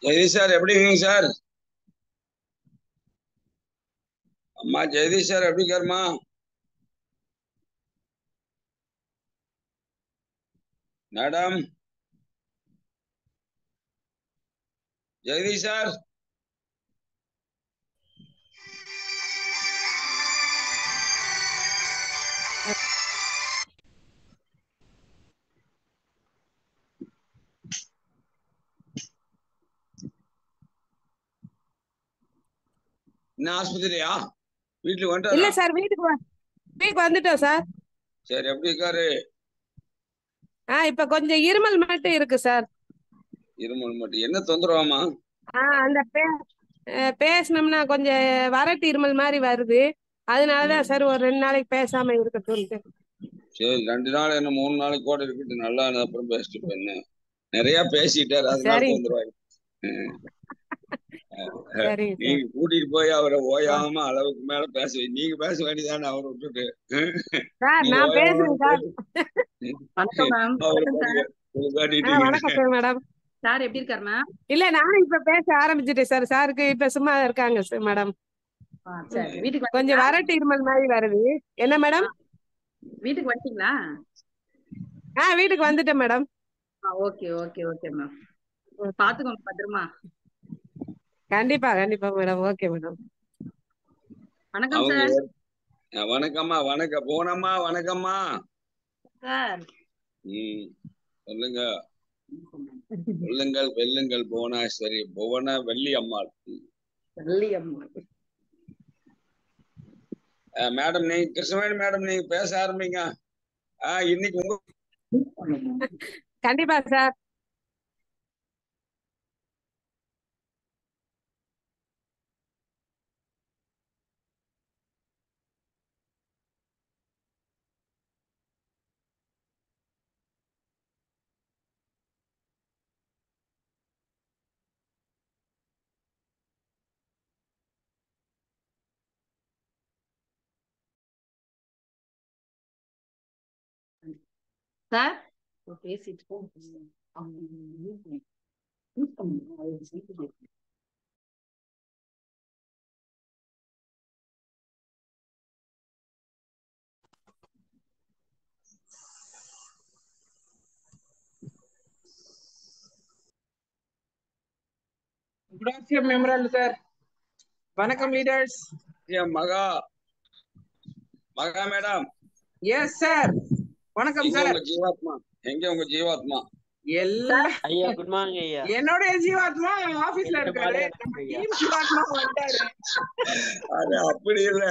Jagadish sir எப்படி இருக்கீங்க sir? அம்மா ஜெகதீஷ் சார் எப்படி இருக்காருமா? Madam Jagadish sir. என்ன ஆஸ்பத்திரியா? வீட்டுக்கு இல்ல வந்துட்டாரா? சார், வீட்டுக்கு வந்துட்டோம் சார். சரி, எப்படி இருக்காரு? இப்ப கொஞ்சம் இருமல் மட்டும் இருக்கு சார். இருமல் மட்டும் என்ன தொந்தரவாமா? அந்த பேசணும்னா கொஞ்சம் வறட்டு இருமல் மாதிரி வருது. அதனாலதான் சார் ஒரு 2 நாளைக்கு பேசாம இருக்கட்டும். சரி, 2 நாள் என்ன 3 நாளைக்கு கூட இருக்கட்டும். நல்லா அப்புறம் பேசிட்டு பண்ணு. நிறைய பேசிட்டாரு, அதனால சரிங்க தொந்தரவாய். சரிங்க சார். நீங்க கூட்டிட்டு போய் அவரை ஓயாம அளவுக்கு மேல பேச நீங்க பேச வேண்டியதானே அவரை விட்டுட்டு. சார் நீங்க நான் ஓயாம பேசுறேன் சார். வணக்கம் மேம். அவரை வணக்கம் சார். காட்டிட்டீங்க. வணக்கம் சார் மேடம். சார் எப்படி இருக்காரு மேம்? இல்ல நானும் இப்ப பேச ஆரம்பிச்சிட்டேன் சார். சாருக்கு இப்ப சும்மா இருக்காங்க சார் மேடம். சரி, வீட்டுக்கு கொஞ்சம் வந்துட்டீங்களா? வறட்டு இருமல் மாதிரி வருது. என்ன மேடம்? வீட்டுக்கு வந்துட்டீங்களா? வீட்டுக்கு வந்துட்டேன் madam. Okay okay okay ma'am. பாத்துக்கோங்க பத்திரமா. கண்டிப்பா கண்டிப்பா மேடம். Okay madam. வணக்கம் அவங்க சார். வணக்கம்மா. வணக்கம் போனம்மா. வணக்கம்மா. சார் சொல்லுங்க. வெல்லுங்கள் வெல்லுங்கள் புவனாஸ்வரி புவன வெள்ளி அம்மாள். மேடம் நீங்க கிருஷ்ணவேணி மேடம் நீங்க பேச ஆரம்பிங்க. இன்னைக்கு உங்க கண்டிப்பா சார். சார் பேசிட்டு Good afternoon, Emerald sir. Vanakkam leaders. மகா மகா மேடம். Yes sir. Vanakkam எங்க sir. உங்க ஜீவாத்மா? எங்க உங்க ஜீவாத்மா? ஐயா குட் மார்னிங் ஐயா. என்னோட ஜீவாத்மா ஆபீஸ்ல இருக்காரு. நம்ம டீம் ஜீவாத்மா வந்துட்டாரு. அது அப்படி இல்ல,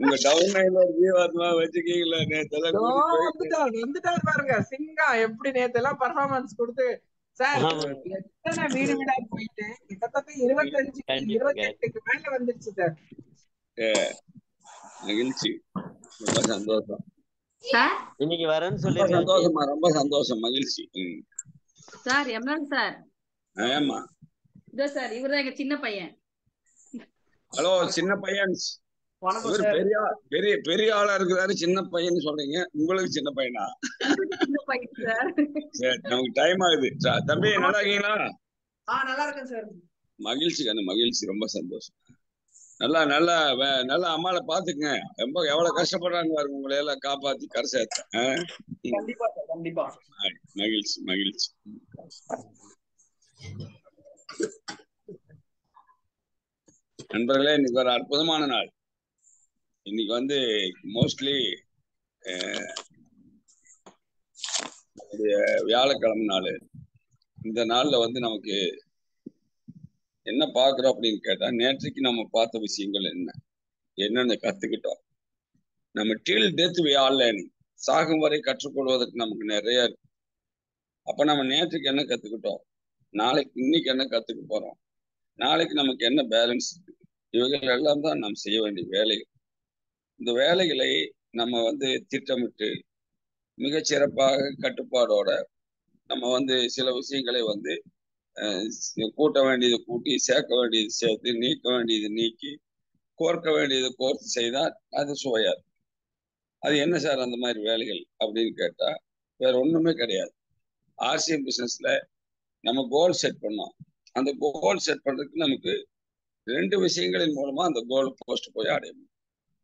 உங்க டவுன் லைன்ல ஒரு ஜீவாத்மா வச்சுக்கீங்களா? நேத்தெல்லாம் வந்துட்டாரு பாருங்க. சிங்கா எப்படி நேத்தெல்லாம் பெர்ஃபார்மன்ஸ் கொடுத்து சார் எத்தனை வீடு வீடா போயிட்டு கிட்டத்தட்ட 25-28க்கு மேல வந்துருச்சு சார். மகிழ்ச்சி, ரொம்ப சந்தோஷம். இன்னைக்கு வரேன்னு சொல்லி சந்தோஷமா, ரொம்ப சந்தோஷம், மகிழ்ச்சி. Sir Imran sir. ஆமா இதோ சார் இவர்தான் எங்க சின்ன பையன். ஹலோ சின்ன பையன். இவர் பெரிய பெரிய பெரிய ஆளா இருக்கிறாரு. சின்ன பையன் சொல்றீங்க, உங்களுக்கு சின்ன பையனா? சின்ன பையன் சார். சரி, நமக்கு டைம் ஆகுது. தம்பி நல்லா இருக்கீங்களா? நல்லா இருக்கேன் சார். மகிழ்ச்சி கண்ணு, மகிழ்ச்சி, ரொம்ப சந்தோஷம். நல்லா நல்லா நல்லா அம்மாவை பாத்துக்குங்க. ரொம்ப எவ்வளவு கஷ்டப்படுறாங்க பாருங்க, உங்களை எல்லாம் காப்பாத்தி கரை சேர்த்த. கண்டிப்பா கண்டிப்பா. மகிழ்ச்சி மகிழ்ச்சி. நண்பர்களே, இன்னைக்கு ஒரு அற்புதமான நாள். இன்னைக்கு மோஸ்ட்லி வியாழக்கிழமை நாள். இந்த நாள்ல நமக்கு என்ன பாக்குறோம் அப்படின்னு கேட்டா, நேற்றைக்கு நம்ம பார்த்த விஷயங்கள் என்னென்ன கத்துக்கிட்டோம். நம்ம till death we are learning, சாகும் வரை கற்றுக்கொள்வதற்கு நமக்கு நிறைய இருக்கு. அப்ப நம்ம நேற்றுக்கு என்ன கத்துக்கிட்டோம், இன்னைக்கு என்ன கத்துக்க போறோம், நாளைக்கு நமக்கு என்ன பேலன்ஸ் இருக்கு, இவைகள் எல்லாம் தான் நாம் செய்ய வேண்டிய வேலைகள். இந்த வேலைகளை நம்ம திட்டமிட்டு மிகச்சிறப்பாக கட்டுப்பாடோட நம்ம சில விஷயங்களை கூட்ட வேண்டியது கூட்டி, சேர்க்க வேண்டியது சேர்த்து, நீக்க வேண்டியது நீக்கி, கோர்க்க வேண்டியது கோர்த்து செய்தால் அது சுவையா இருக்கும். அது என்ன சார் அந்த மாதிரி வேலைகள் அப்படின்னு கேட்டா, வேற ஒண்ணுமே கிடையாது. ஆர்சிஎம் பிசினஸ்ல நம்ம கோல் செட் பண்ணோம். அந்த கோல் செட் பண்றதுக்கு நமக்கு 2 விஷயங்களின் மூலமா அந்த கோல் போஸ்ட் போய் அடையும்.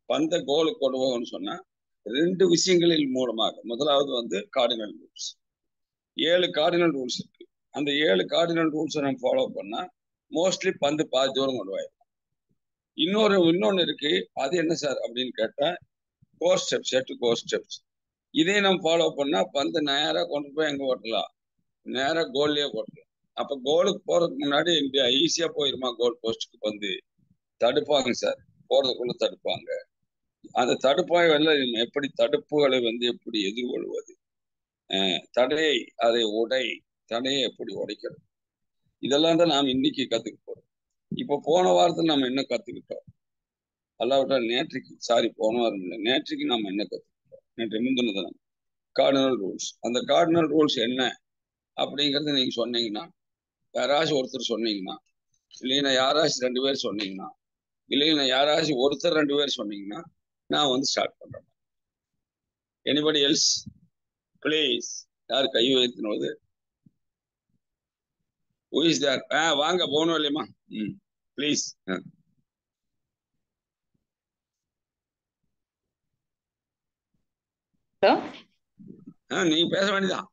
பந்த கோலுக்கு கொண்டு போகணும்னு சொன்னா 2 விஷயங்களின் மூலமாக. முதலாவது வந்து கார்டினல் ரூல்ஸ். 7 கார்டினல் ரூல்ஸ் இருக்கு. அந்த 7 கார்டினல் ரூல்ஸை நம்ம ஃபாலோ பண்ணா மோஸ்ட்லி பந்து பாதி தூரம் கொண்டு போயிடும். இன்னொன்னு இருக்கு. அது என்ன சார் அப்படின்னு கேட்டா கோர் ஸ்டெப்ஸ், 8 கோர் ஸ்டெப்ஸ். இதே நம்ம ஃபாலோ பண்ணா பந்து நேரா கொண்டு போய் எங்க ஓட்டலாம், நேரா கோல்லையே ஓட்டலாம். அப்ப கோலுக்கு போறதுக்கு முன்னாடி ஈஸியா போயிருமா கோல் போஸ்டுக்கு பந்து? தடுப்பாங்க சார், போறதுக்குள்ள தடுப்பாங்க. அந்த தடுப்பாய்கள் எப்படி தடுப்புகளை வந்து எப்படி எதிர்கொள்வது, தடையை அதை தடையை எப்படி உடைக்கிறது, இதெல்லாம் தான் நாம் இன்னைக்கு கத்துக்க போறோம். இப்ப போன வாரத்தில் நம்ம என்ன கத்துக்கிட்டோம்? அல்லாவிட்டா போன வாரம் இல்லை, நேற்றுக்கு நம்ம என்ன கத்துக்கிட்டோம்? நேற்று முந்தின தினம் கார்டினல் ரூல்ஸ். அந்த கார்டினல் ரூல்ஸ் என்ன அப்படிங்கறத நீங்க சொன்னீங்கன்னா, யாராச்சும் ஒருத்தர் சொன்னீங்கன்னா, இல்லைன்னா யாராச்சும் 2 பேர் சொன்னீங்கன்னா, இல்லைன்னா யாராச்சும் ஒருத்தர் 2 பேர் சொன்னீங்கன்னா நான் வந்து ஸ்டார்ட் பண்றேன். Anybody else please? யார் கை வைத்தினது? Who is there? வாங்க போகணும் இல்லையம்மா. ப்ளீஸ். நீங்க பேச வேண்டியதான்.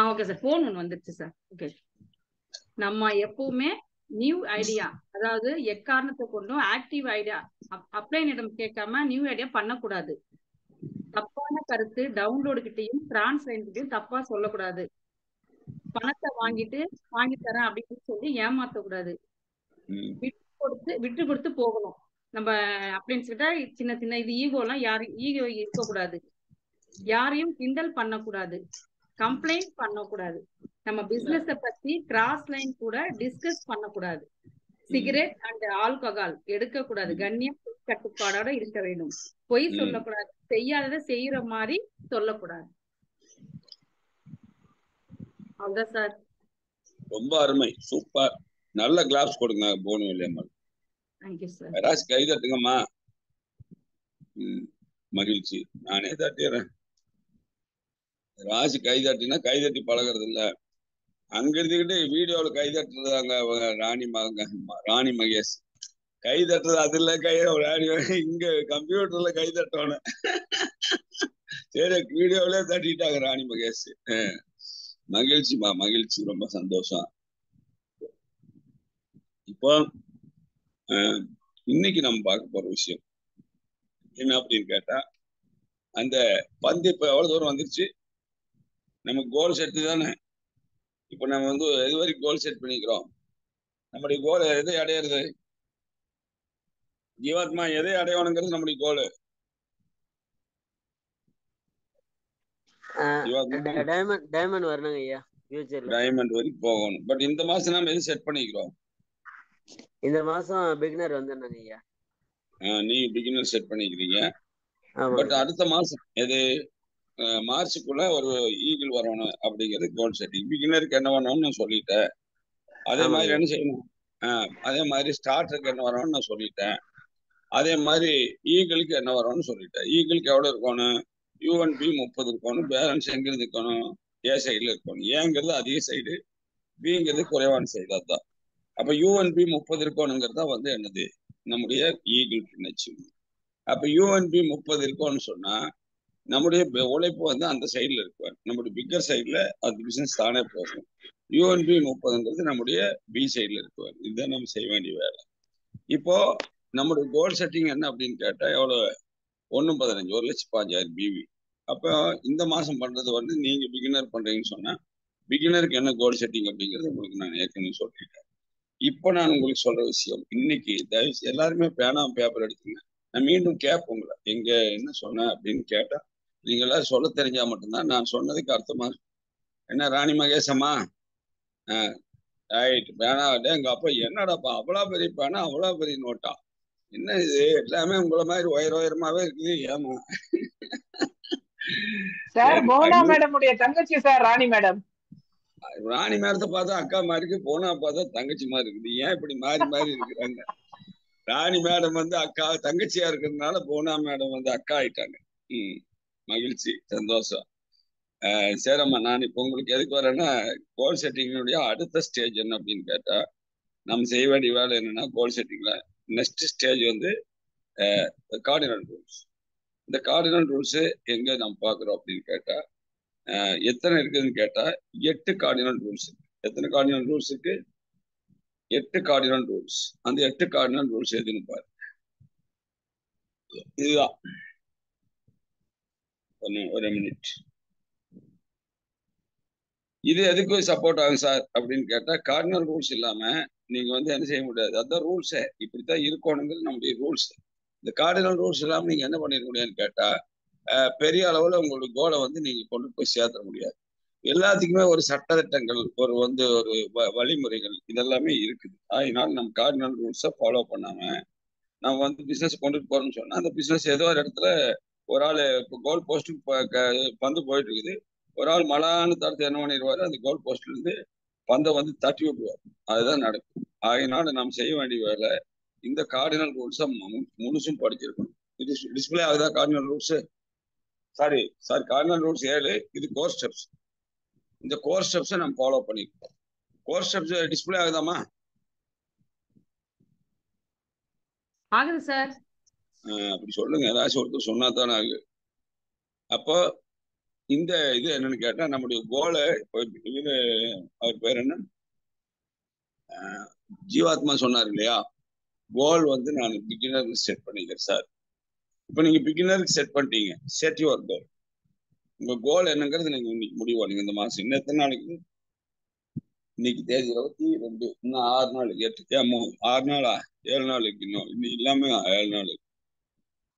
ஓகே சார், போன் ஒன்று வந்துருச்சு சார். ஓகே, நம்ம எப்பவுமே நியூ ஐடியா, அதாவது எக்காரணத்தை கொண்டும் ஆக்டிவ் ஐடியா அப்ளைனிடம் கேட்காம நியூ ஐடியா பண்ணக்கூடாது. தப்பான கருத்து டவுன்லோடு கிட்டையும் டிரான்ஸ்லைன் கிட்டையும் தப்பா சொல்லக்கூடாது. பணத்தை வாங்கி தரேன் அப்படின்னு சொல்லி ஏமாத்தக்கூடாது. விட்டு கொடுத்து போகணும். நம்ம அப்ளைன்ஸ் கிட்ட சின்ன சின்ன இது ஈகோலாம் ஈகோ இருக்கக்கூடாது. யாரையும் கிண்டல் பண்ணக்கூடாது, கம்ப்ளைண்ட் பண்ணக்கூடாது. நம்ம பிசினஸ பத்தி கிராஸ் லைன் கூட டிஸ்கஸ் பண்ணக்கூடாது. சிகரெட் அண்ட் ஆல்கஹால் எடுக்கக்கூடாது. கண்ணியம் கட்டுப்பாடோட இருக்க வேண்டும். பொய் சொல்லக்கூடாது. செய்யாததை செய்யற மாதிரி சொல்லக்கூடாது. அவ்வளவுதான் சார். ரொம்ப அருமை, சூப்பர். நல்ல கிளாப்ஸ் கொடுங்க போனுவல்லியம்மாள். Thank you sir. யாராச்சும் கை தட்டுங்கம்மா. மகிழ்ச்சி. நானே தட்டிடுறேன். ராசி கை தட்டினா கை தட்டி பழகிறது இல்ல. அங்க இருந்துகிட்டு வீடியோல கை தட்டுறது அங்க ராணி மகேஷ் கை தட்டுறது. அது இல்ல இங்க கம்ப்யூட்டர்ல கை தட்டணும். சரி, வீடியோவிலே தட்டிட்டாங்க ராணி மகேஷ். மகிழ்ச்சிமா, மகிழ்ச்சி, ரொம்ப சந்தோஷம். இப்போ இன்னைக்கு நம்ம பார்க்க போற விஷயம் என்ன அப்படின்னு கேட்டா, அந்த பந்து இப்ப எவ்வளவு தூரம் வந்துருச்சு? நம்ம கோல் செட் தானே. இப்ப நம்ம வந்து எது வரைக்கும் கோல் செட் பண்ணிக்கிறோம்? நம்முடைய கோல் எதை அடையிறது? ஜீவாத்மா எதை அடையணுங்கிறது நம்முடைய கோல். டைமண்ட் வரணுங்க ஐயா, ஃபியூச்சர்ல டைமண்ட் வரைக்கும் போகணும். பட் இந்த மாசம் நம்ம எது செட் பண்ணிக்கிறோம்? இந்த மாசம் பிகினர் வந்துருந்தாங்க ஐயா. நீ பிகினர் செட் பண்ணிக்கிறீங்க. பட் அடுத்த மாசம் எது? மார்ச்சுக்குள்ள ஒரு ஈகிள் வரணும் அப்படிங்கிறது கோல் செட்டிங். பிகினருக்கு என்ன வரணும்னு நான் சொல்லிட்டேன். அதே மாதிரி என்ன செய்யணும்? அதே மாதிரி ஸ்டார்டருக்கு என்ன வரணும்னு நான் சொல்லிட்டேன். அதே மாதிரி ஈகிளுக்கு என்ன வரணும்னு சொல்லிட்டேன். ஈகிளுக்கு எவ்வளவு இருக்கணும்? UNP 30 இருக்கணும். பேலன்ஸ் எங்கிருந்து இருக்கணும்? ஏ சைடுல இருக்கணும். ஏங்கிறது அதிக சைடு, பிங்கிறது குறைவான சைடு. அதுதான். அப்ப UNP 30 இருக்கணுங்கிறதா வந்து என்னது? நம்முடைய ஈகிள் பின்னச்சு. அப்ப UNP 30 இருக்கணும்னு சொன்னா நம்முடைய உழைப்பு வந்து அந்த சைட்ல இருக்கும். நம்முடைய பிக்கர் சைட்ல அந்த பிசினஸ் தானே போகும். UNP 30ங்கிறது நம்முடைய பி சைட்ல இருக்குவார். இதுதான் நம்ம செய்ய வேண்டிய வேலை. இப்போ நம்முடைய கோல் செட்டிங் என்ன அப்படின்னு கேட்டா எவ்வளவு? 1.15, 1,15,000 BV. அப்போ இந்த மாசம் பண்றது வந்து நீங்க பிகினர் பண்றீங்கன்னு சொன்னா பிகினருக்கு என்ன கோல் செட்டிங் அப்படிங்கிறது உங்களுக்கு நான் ஏற்கனவே சொல்லிட்டேன். இப்போ நான் உங்களுக்கு சொல்ற விஷயம், இன்னைக்கு தயவு எல்லாருமே பேனா பேப்பர் எடுத்துங்க. நான் மீண்டும் கேட்பேன் உங்களை, எங்க என்ன சொன்னேன் அப்படின்னு கேட்டா நீங்க எல்லாரும் சொல்ல தெரிஞ்சா மட்டும்தான் நான் சொன்னதுக்கு அர்த்தமா. என்ன ராணி மகேசம்மா? ரைட். பேனா எங்க அப்பா என்னடாப்பா அவ்வளோ பெரிய பேனா, அவ்வளோ பெரிய நோட்டா? என்ன இது எல்லாமே உங்களை மாதிரி உயரமாவே இருக்குது. ஏமா சார்? மோனா மேடம் உடைய தங்கச்சி சார் ராணி மேடம். ராணி மேடத்தை பார்த்தா அக்கா மாதிரி இருக்கு, போனா பார்த்தா தங்கச்சி மாதிரி இருக்குது. ஏன் இப்படி மாறி மாறி இருக்கிறாங்க? ராணி மேடம் வந்து அக்கா தங்கச்சியா இருக்கிறதுனால போனா மேடம் வந்து அக்கா ஆயிட்டாங்க. மகிழ்ச்சி, சந்தோஷம். சரிம்மா, நான் இப்போ உங்களுக்கு எதுக்கு வரேன்னா, கோல் செட்டிங்கினுடைய அடுத்த ஸ்டேஜ் என்ன அப்படின்னு கேட்டா, நம்ம செய்ய வேண்டிய வேலை என்னன்னா, கோல் செட்டிங்ல நெக்ஸ்ட் ஸ்டேஜ் வந்து கார்டினல் ரூல்ஸ். இந்த கார்டினல் ரூல்ஸ் எங்க நம்ம பார்க்குறோம் அப்படின்னு கேட்டா, எத்தனை இருக்குதுன்னு கேட்டா 8 கார்டினல் ரூல்ஸ். எத்தனை கார்டினல் ரூல்ஸ் இருக்கு? 8 கார்டினல் ரூல்ஸ். அந்த 8 கார்டினல் ரூல்ஸ் எதுன்னு பாரு. இதுதான். ஒரு மினிட். இது எதுக்கு சப்போர்ட் ஆகும் சார் அப்படின்னு கேட்டா, கார்டினல் ரூல்ஸ் இல்லாம நீங்க வந்து என்ன செய்ய முடியாது. அதான் ரூல்ஸே, இப்படித்தான் இருக்கணுங்கிறது நம்முடைய ரூல்ஸ். இந்த கார்டினல் ரூல்ஸ் இல்லாம நீங்க என்ன பண்ணிட முடியாதுன்னு கேட்டா, பெரிய அளவுல உங்களுடைய கோலை வந்து நீங்க கொண்டு போய் சேர்த்த முடியாது. எல்லாத்துக்குமே ஒரு சட்டத்திட்டங்கள், ஒரு வந்து ஒரு வழிமுறைகள் இதெல்லாமே இருக்குது. அதனால நம்ம கார்டினல் ரூல்ஸை ஃபாலோ பண்ணாம நம்ம வந்து பிசினஸ் கொண்டுட்டு போறோம்னு சொன்னா, அந்த பிசினஸ் ஏதோ ஒரு இடத்துல ஒரு ஆள் இப்போ கோல் போஸ்ட்டுக்கு பந்து போயிட்டு இருக்குது, ஒரு ஆள் மலான்னு தடுத்து என்ன பண்ணிடுவாரு, அந்த கோல் போஸ்ட்ல இருந்து பந்தை வந்து தட்டி விட்டுருவார். அதுதான் நடக்கும். அதனால நாம் செய்ய வேண்டிய வேலை, இந்த கார்டினல் ரூல்ஸை முழுசும் படிச்சிருக்கணும். இது டிஸ்பிளே ஆகுதா cardinal rules? Sorry cardinal rules 7, இது கோர் ஸ்டெப்ஸ். இந்த கோர் ஸ்டெப்ஸை நம்ம ஃபாலோ பண்ணிருக்கோம். கோர் ஸ்டெப்ஸ் டிஸ்பிளே ஆகுதாமா? ஆகுது சார். அப்படி சொல்லுங்க, ஏதாச்சும் ஒருத்தர் சொன்னா தானே ஆகுது. அப்போ இந்த இது என்னன்னு கேட்டா, நம்முடைய கோலை இப்போ இது அவர் பேர் என்ன, ஜீவாத்மா சொன்னார் இல்லையா, கோல் வந்து நான் பிகினருக்கு செட் பண்ணிக்கிறேன் சார். இப்போ நீங்க பிகினருக்கு செட் பண்ணிட்டீங்க, செட் யுவர் கோல். உங்க கோல் என்னங்கிறது நீங்க இன்னைக்கு முடிவு பண்ணுங்க. இந்த மாசம் இன்னும் எத்தனை நாளைக்கு? இன்னைக்கு தேதி 22, இன்னும் 6 நாள், 8 6 நாளா, 7 நாள் இருக்கு. இன்னும் இல்லாம 7 நாள் இருக்கு.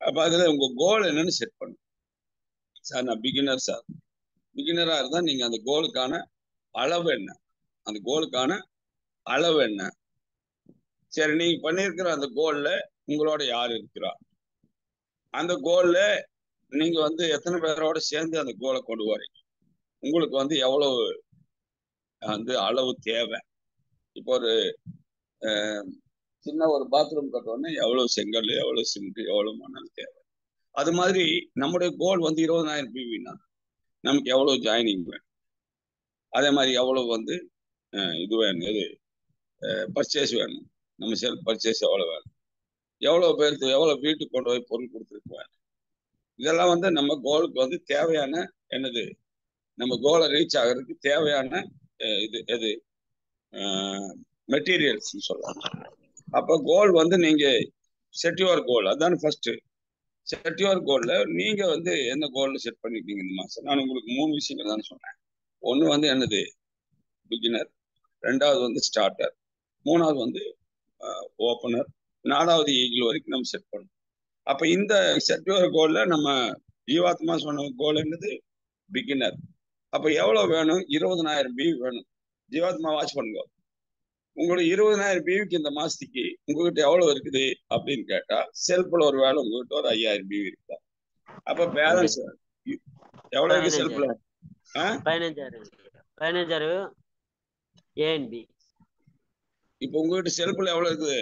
அப்ப அதுல உங்க கோல் என்னன்னு செட் பண்ணுங்க. சார் நான் பிகினர் சார். பிகினரா இருந்தா நீங்க அந்த கோலுக்கான அளவு என்ன, அந்த கோலுக்கான அளவு என்ன? சரி, நீங்க பண்ணிருக்கிற அந்த கோல்ல உங்களோட யார் இருக்கிறா? அந்த கோல்ல நீங்க வந்து எத்தனை பேரோட சேர்ந்து அந்த கோலை கொண்டு வரீங்க? உங்களுக்கு வந்து எவ்வளவு வந்து அளவு தேவை? இப்போ ஒரு சின்ன ஒரு பாத்ரூம் கட்டணும்னா எவ்வளவு செங்கல், எவ்வளவு சிமெண்ட், எவ்வளவு மணல் தேவை? அது மாதிரி நம்முடைய கோல் வந்து 20,000 பிவினா நமக்கு எவ்வளவு ஜாயினிங் வேணும்? அதே மாதிரி எவ்வளவு வந்து இது வேணும், இது பர்ச்சேஸ் வேணும், நம்ம செல்ஃப் பர்ச்சேஸ் எவ்வளவு வேணும், எவ்வளவு பேருக்கு எவ்வளவு வீட்டுக்கு கொண்டு போய் பொருள் கொடுத்துருக்கு வேணும். இதெல்லாம் வந்து நம்ம கோலுக்கு வந்து தேவையான என்னது, நம்ம கோலை ரீச் ஆகிறதுக்கு தேவையான இது எது மெட்டீரியல்ஸ் சொல்லலாம். அப்போ கோல் வந்து நீங்க செட் யுவர் கோல், அதான் ஃபர்ஸ்ட். செட் யுவர் கோல்ல நீங்க வந்து என்ன கோல்ல செட் பண்ணிருக்கீங்க இந்த மாசம்? நான் உங்களுக்கு 3 விஷயங்கள் தான் சொன்னேன். ஒண்ணு வந்து என்னது, பிகினர். 2வது வந்து ஸ்டார்டர். 3வது வந்து ஓப்பனர். 4வது ஈகிள் வரைக்கும் நம்ம செட் பண்ணணும். அப்ப இந்த செட் யுவர் கோல்ல நம்ம ஜீவாத்மா சொன்ன கோல் என்னது, பிகினர். அப்ப எவ்வளவு வேணும்? 20,000 பிவி வேணும். ஜீவாத்மா வாட்ச் பண்ணுங்க. உங்களோட 20,000 பிவிக்கு இந்த மாசத்துக்கு உங்ககிட்ட எவ்வளவு இருக்குது அப்படின்னு கேட்டா, செல்ஃப்ல ஒரு வேலை உங்ககிட்ட ஒரு 5,000 பிவி இருக்கா? அப்ப பேலன்ஸ் எவ்வளவு இருக்கு செல்ஃப்ல? 15,000 A and B. இப்ப உங்ககிட்ட செல்ஃப்ல எவ்வளவு இருக்குது?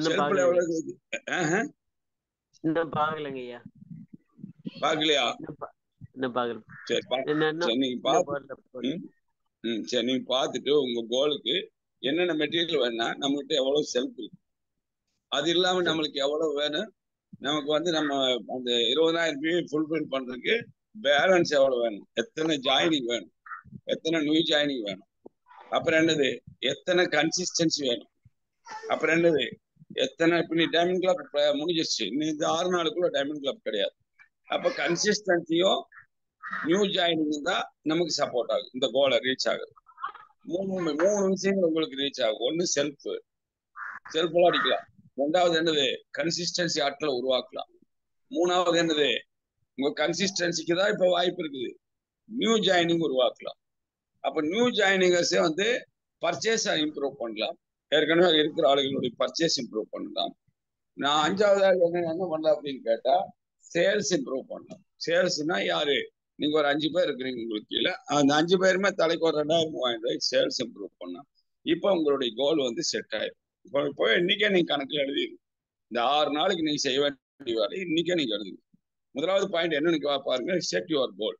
செல்ஃப்ல எவ்வளவு இருக்குது? இன்னும் பாக்கலங்க ஐயா. பாக்கலையா? இன்னும் பாக்கல. சரி, நீங்க பாத்து சரி, நீங்க பாத்துட்டு உங்க கோலுக்கு என்னென்ன மெட்டீரியல் வேணா நம்மகிட்ட எவ்வளவு செல்ஃப் இருக்கு, அது இல்லாம நம்மளுக்கு எவ்வளவு வேணும், நமக்கு வந்து நம்ம அந்த 20,000 பிவி ஃபுல்ஃபில் பண்றதுக்கு பேலன்ஸ் எவ்வளவு வேணும், எத்தனை ஜாயினிங் வேணும், எத்தனை நியூ ஜாயினிங் வேணும், அப்புறம் என்னது எத்தனை கன்சிஸ்டன்சி வேணும், அப்புறம் என்னது எத்தனை, இப்ப நீ டைமண்ட் கிளப் முடிஞ்சிருச்சு, இன்னும் இந்த 6 நாளுக்குள்ள டைமண்ட் கிளப் கிடையாது. அப்ப கன்சிஸ்டன்சியும் நியூ ஜாயினிங் தான் நமக்கு சப்போர்ட் ஆகும் இந்த கோலை ரீச் ஆகுது. 3 விஷயங்கள் உங்களுக்கு ரீச் ஆகும். ஒண்ணு செல்ஃப்ல அடிக்கலாம். 2வது என்னது, கன்சிஸ்டன்சி ஆட்களை உருவாக்கலாம். 3வது என்னது, உங்க கன்சிஸ்டன்சிக்கு தான் இப்ப வாய்ப்பு இருக்குது, நியூ ஜாயினிங் உருவாக்கலாம். அப்ப நியூ ஜாயினிங்கர்ஸே வந்து பர்ச்சேஸ் இம்ப்ரூவ் பண்ணலாம். ஏற்கனவே இருக்கிற ஆளுகளுடைய பர்ச்சேஸ் இம்ப்ரூவ் பண்ணலாம். நான் 5வது என்ன பண்ணலாம் அப்படின்னு கேட்டா, சேல்ஸ் இம்ப்ரூவ் பண்ணலாம். சேல்ஸ்னா யாரு, நீங்க ஒரு 5 பேர் இருக்கிறீங்க உங்களுக்கு கீழே, அந்த 5 பேருமே தலைக்கு ஒரு 2,000-3,000 சேல்ஸ் இம்ப்ரூவ் பண்ணலாம். இப்போ உங்களுடைய கோல் வந்து செட் ஆயிடும். இப்போ இன்னைக்கே நீங்க கணக்குல எழுதிடுங்க. இந்த 6 நாளைக்கு நீங்க செய்ய வேண்டிய வேலை இன்னைக்கே நீங்க எழுதுங்க. முதலாவது பாயிண்ட் என்னன்னு பாருங்க, set your goal.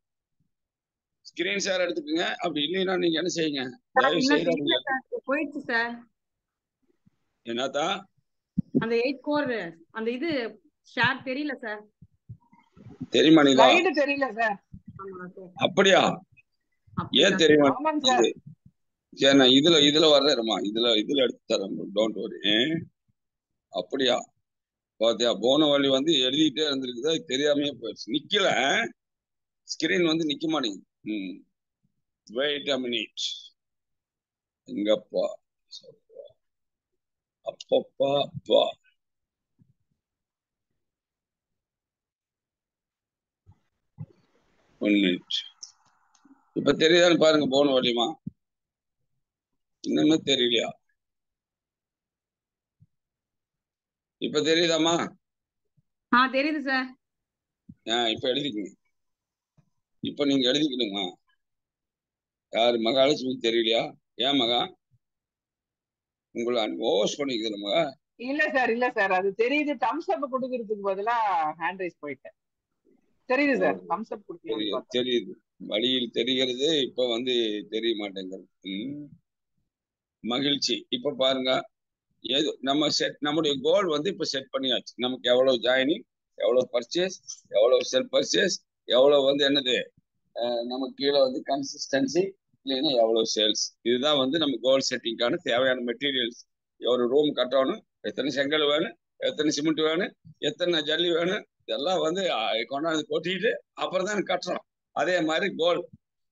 Screen share எடுத்துக்கோங்க. அப்படி இல்லைன்னா நீங்க என்ன செய்யுங்க, தயவு செய்து போயிடுச்சு சார். என்னத்தா அந்த 8 கோர் அந்த இது ஷேர் தெரியல சார். தெரியுமா நீங்களா? ஸ்லைடு தெரியல சார். அப்படியா? ஏன் தெரியுமா? ஆமாங்க சார். சரி, நான் இதுல வர்றேம்மா. இதுல எடுத்து தரேன், டோன்ட் வரி. அப்படியா? பாத்தியா, போன வழி வந்து எழுதிட்டே இருந்திருக்குதா, தெரியாமையே போயிடுச்சு. நிக்கல, ஸ்கிரீன் வந்து நிக்க மாட்டேங்குது. Wait a minute. எங்கப்பா அப்பப்பா அப்பா, ஒன் மினிட். இப்ப தெரியுதான்னு பாருங்க, போன வழியுமா? இன்னுமே தெரியலையா? இப்ப தெரியுதாமா? தெரியுது சார். இப்ப எழுதிக்கங்க. இப்ப நீங்க எழுதிக்கணுமா? யாரு மகாலட்சுமி தெரியலையா? ஏன் மகா உங்களை ஓவர்ஸ் பண்ணிக்குது மகா? இல்ல சார், இல்ல சார், அது தெரியுது. தம்ஸ் அப் கொடுக்கறதுக்கு பதிலா ஹேண்ட் ரைஸ் போயிட்டேன். தெரியுது சார், தம்ஸ் அப் கொடுக்கலாம்னு தெரியுது, வழியில் தெரிகிறது. இப்ப வந்து தெரிய மாட்டேங்கிறது. மகிழ்ச்சி. இப்ப பாருங்க, ஏதோ நம்ம நம்முடைய கோல் வந்து இப்ப செட் பண்ணியாச்சு. நமக்கு எவ்வளவு ஜாயினிங், எவ்வளவு பர்ச்சேஸ், எவ்வளவு செல் பர்ச்சேஸ், எவ்வளவு வந்து என்னது நமக்கு கீழே வந்து கன்சிஸ்டன்சி, இல்லைன்னா எவ்வளவு சேல்ஸ். இதுதான் வந்து நம்ம கோல் செட்டிங்கான தேவையான மெட்டீரியல்ஸ். ஒரு ரூம் கட்டணும், எத்தனை செங்கல் வேணும், எத்தனை சிமெண்ட் வேணும், எத்தனை ஜல்லி வேணும், இதெல்லாம் வந்து கொண்டாந்து கொட்டிட்டு அப்புறம் தான் கட்டுறோம். அதே மாதிரி கோல்,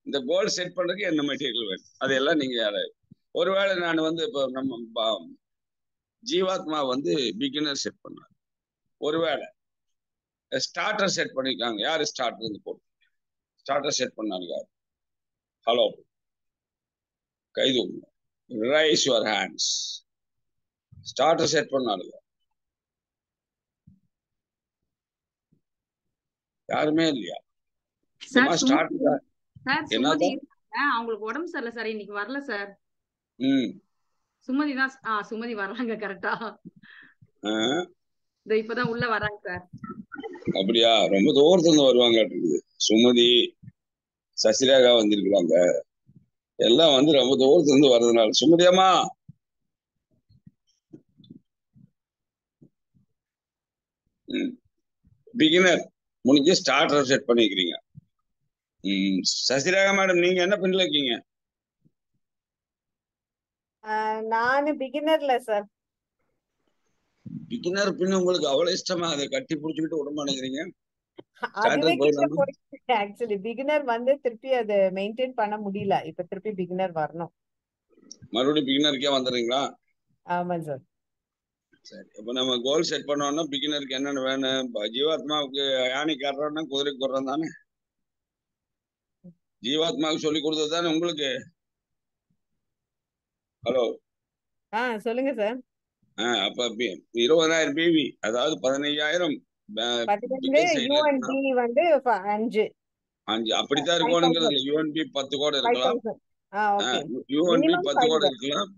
இந்த கோல் செட் பண்றதுக்கு என்ன மெட்டீரியல் வேணும், அதையெல்லாம் நீங்க ஒருவேளை நான் வந்து இப்போ நம்ம ஜீவாத்மா வந்து பிகினர் செட் பண்ணார், ஒருவேளை ஸ்டார்டர் செட் பண்ணிருக்காங்க. யாரு ஸ்டார்டர் போட்டு ஸ்டார்டர் செட் பண்ணாங்க? யாரு? ஹலோ, கைது, raise your hands. Starter set பண்ணாங்க யாருமே இல்லையா? அவங்களுக்கு உடம்பு சரியில்லை சார், இன்னைக்கு வரல சார். சுமதி தான். சுமதி வர்றாங்க கரெக்டா, இப்பதான் உள்ள வராங்க சார். அப்படியா? ரொம்ப தூரத்துல வருவாங்க. சுமதி, சசிரேகா வந்திருக்கிறாங்க. எல்லாம் வந்து ரொம்ப தூரத்துல இருந்து வர்றதுனால. சுமதியம்மா, பிகினர் முடிஞ்சு ஸ்டார்டர் செட் பண்ணிக்கிறீங்க. சசிரேகா மேடம், நீங்க என்ன பின்ல இருக்கீங்க? நானு பிகினர்ல சார். பிகினர் பின் உங்களுக்கு அவ்வளவு இஷ்டமா? அதை கட்டி புடிச்சுக்கிட்டு விட மாட்டேங்கிறீங்க. ஆக்சுவலி பிகினர் வந்து திருப்பி அதை மெயின்டைன் பண்ண முடியல. இப்ப திருப்பி பிகினர் வரணும். மறுபடியும் பிகினருக்கே வந்துடுறீங்களா? ஆமா சார். சரி, இப்ப நம்ம கோல் செட் பண்ணோம்னா பிகினருக்கு என்னென்ன வேணும்? ஜீவாத்மாவுக்கு யானை காட்டுறோம்னா குதிரைக்கு போடுறோம் தானே? ஜீவாத்மாவுக்கு சொல்லி கொடுத்தது தானே உங்களுக்கு? ஹலோ, சொல்லுங்க சார். அப்ப 20,000 பிவி, அதாவது 15,000 அப்படித்தான் இருக்கணும். யூஎன்பி 10 கோடி இருக்கலாம், யூஎன்பி 10 கோடி இருக்கலாம்,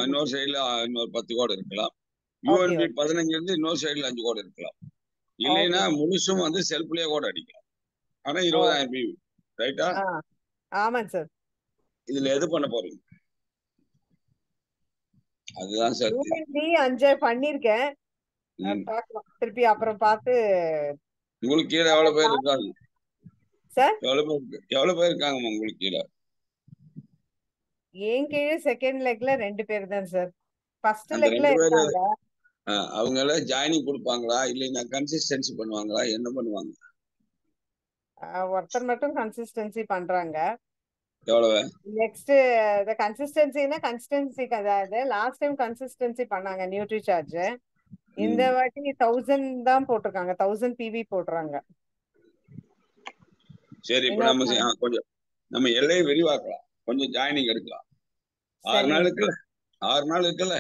இன்னொரு சைடுல இன்னொரு 10 கோடி இருக்கலாம், யூஎன்பி 15 இருந்து இன்னொரு சைடுல 5 கோடி இருக்கலாம். இல்லைன்னா முழுசும் வந்து செல்ஃப்லயே கூட அடிக்கலாம். ஆனா 20,000 பிவி, ரைட்டா? ஆமா சார். இதுல எது பண்ண போறீங்க? அதுதான் சார். 5 பண்ணிருக்கேன், திருப்பி அப்புறம் பார்த்து. உங்களுக்கு கீழே எவ்வளவு பேர் இருக்காங்க சார்? எவ்வளவு பேர் இருக்காங்க உங்களுக்கு கீழே? என் கீழே செகண்ட் லெக்ல 2 பேர் தான் சார். ஃபர்ஸ்ட் லெக்ல இருக்காங்க. அவங்க எல்லாம் ஜாயினிங் கொடுப்பாங்களா, இல்லைன்னா கன்சிஸ்டன்சி பண்ணுவாங்களா, என்ன பண்ணுவாங்க? ஒருத்தர் மட்டும் கன்சிஸ்டன்சி பண்றாங்க. எவ்வளவு? நெக்ஸ்ட் கன்சிஸ்டன்சி அதாவது லாஸ்ட் டைம் கன்சிஸ்டன்சி பண்ணாங்க நியூட்ரி சார்ஜ். இந்த வாட்டி 1000 தான் போட்டிருக்காங்க, 1000 பிவி போடுறாங்க. சரி, இப்ப நம்ம கொஞ்சம் நம்ம எல்லையை விரிவாக்கலாம், கொஞ்சம் ஜாயினிங் எடுக்கலாம். 6 நாள் இருக்குல்ல,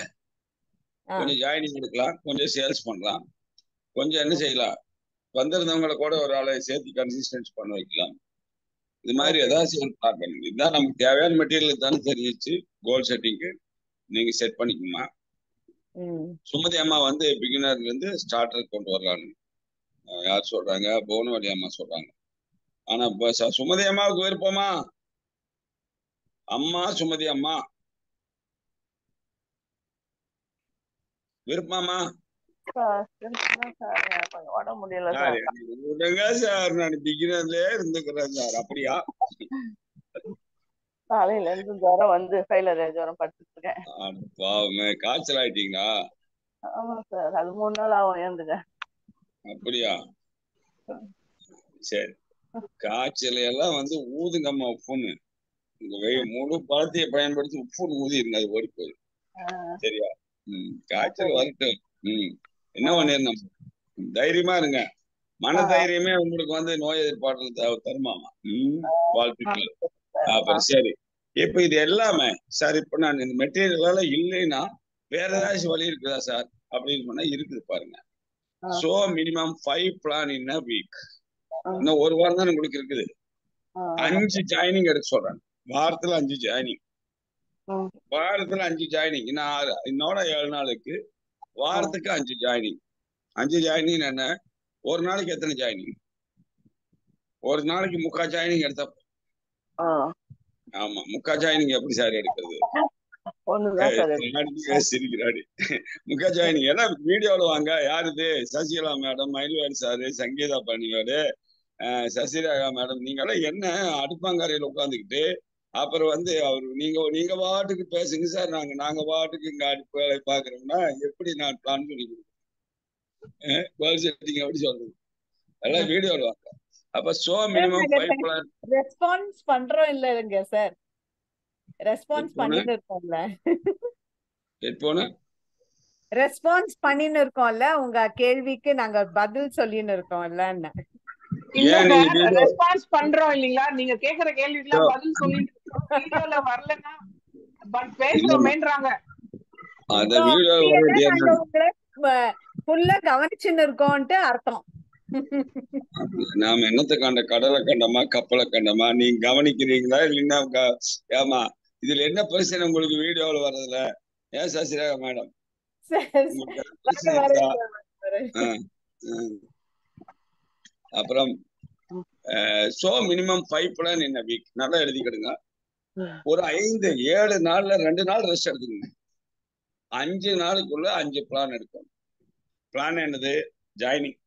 கொஞ்சம் ஜாயினிங் எடுக்கலாம், கொஞ்சம் சேல்ஸ் பண்ணலாம், கொஞ்சம் என்ன செய்யலாம், வந்திருந்தவங்களை கூட ஒரு ஆளை சேர்த்து கன்சிஸ்டன்சி பண்ண வைக்கலாம். இது மாதிரி ஏதாவது பார்க்கணும். இதுதான் நமக்கு தேவையான மெட்டீரியல் தானே தெரிஞ்சிச்சு. கோல் செட்டிங்க்கு நீங்க செட் பண்ணிக்கணுமா? சுமதி அம்மா வந்து பிகினர்ல இருந்து ஸ்டார்டர் கொண்டு வரலான்னு. யார் சொல்றாங்க? புவனவல்லி அம்மா சொல்றாங்க. ஆனா இப்ப சுமதி அம்மாவுக்கு விருப்பமா? அம்மா சுமதி அம்மா விருப்பமா? கொஞ்சம் உடம்பு முடியல சார் சார். விடுங்க சார், நான் பிகினர்லயே இருந்துக்கிறேன் சார். அப்படியா? காலையில இருந்து ஜுரம் வந்து கையில ஜுரம் படுத்துட்டு இருக்கேன். பாவமே, காய்ச்சல் ஆயிட்டீங்களா? ஆமா சார், அது 3 நாள் ஆகும் ஏந்துங்க. அப்படியா? சரி, காய்ச்சல் எல்லாம் வந்து ஊதுங்கம்மா உப்புன்னு. உங்க முழு பழத்தையை பயன்படுத்தி உப்புன்னு ஊதிருங்க, அது ஓடி போயிடும். சரியா? காய்ச்சல் வரட்டும். என்ன பண்ணிருந்தோம், தைரியமா இருங்க. மன தைரியமே உங்களுக்கு வந்து நோய் எதிர்ப்பாற்றல் தருமாமா. வாழ்த்துக்கள். அப்புறம் சரி, இப்ப இது எல்லாமே சார், இப்ப நான் இந்த மெட்டீரியல் இல்லைன்னா வேற ஏதாச்சும் வழி இருக்குதா சார் அப்படின்னு சொன்னா இருக்குது பாருங்க. So minimum 5 plan in a week. இன்னும் ஒரு வாரம் தான் உங்களுக்கு இருக்குது. 5 ஜாயினிங் எடுக்க சொல்றேன். வாரத்துல 5 ஜாயினிங். வாரத்துல 5 ஜாயினிங். இன்னோட 7 நாளுக்கு வாரத்துக்கு 5 ஜாயினிங். 5 ஜாயினிங் என்ன? ஒரு நாளைக்கு எத்தனை ஜாயினிங்? ஒரு நாளைக்கு 3/4 ஜாயினிங் எடுத்தா. ஆமா, 3/4 ஜாயினிங் எப்படி சார் எடுக்கிறது? சிரிக்கிறாடி. 3/4 ஜாயினிங் ஏன்னா வீடியோல வாங்க. யாருது? Sasikala madam, Mayilvel sir, Sangeetha Panivelu, Sasirekha madam. நீங்க எல்லாம் என்ன அடுப்பாங்கரையில உட்காந்துக்கிட்டு அப்புறம் வந்து அவரு நீங்க பாட்டுக்கு பேசுங்க சார், நாங்க பாட்டுக்கு இங்க அடுப்பு வேலை பாக்குறோம்னா எப்படி நான் பிளான் பண்ணி கொடுக்குறேன்? அப்படி சொல்றது எல்லாம் வீடியோல வாங்க. அப்ப சோ மினிமம் 5 பிளான். ரெஸ்பான்ஸ் பண்றோம் இல்லங்க சார்? ரெஸ்பான்ஸ் பண்ணிட்டு இருக்கோம்ல. ரெஸ்பான்ஸ் பண்ணின்னு இருக்கோம்ல, உங்க கேள்விக்கு நாங்க பதில் சொல்லின்னு இருக்கோம்ல. ரெஸ்பான்ஸ் பண்றோம் இல்லீங்களா? நீங்க கேக்குற கேள்விக்கு பதில் சொல்லிட்டு இருக்கோம். வீடியோல வரலன்னா பட் பேசுறோமேன்றாங்க. அந்த வீடியோ ஃபுல்லா கவனிச்சுன்னு இருக்கோம்ட்டு அர்த்தம். நாம என்னத்தை கண்ட? கடலை கண்டமா, கப்பலை கண்டமா? நீங்க கவனிக்கிறீங்களா இல்லைன்னா? ஏமா, இதுல என்ன பிரச்சனை உங்களுக்கு வீடியோல வர்றதுல? ஏன் சசிரேகா மேடம்? அப்புறம் so minimum 5 plan in a week. நல்லா எழுதிக்கிடுங்க. ஒரு 5-7 நாள்ல 2 நாள் ரெஸ்ட் எடுத்துக்கங்க. 5 நாளுக்குள்ள 5 பிளான் எடுக்கணும். பிளான் என்னது? ஜாயினிங்.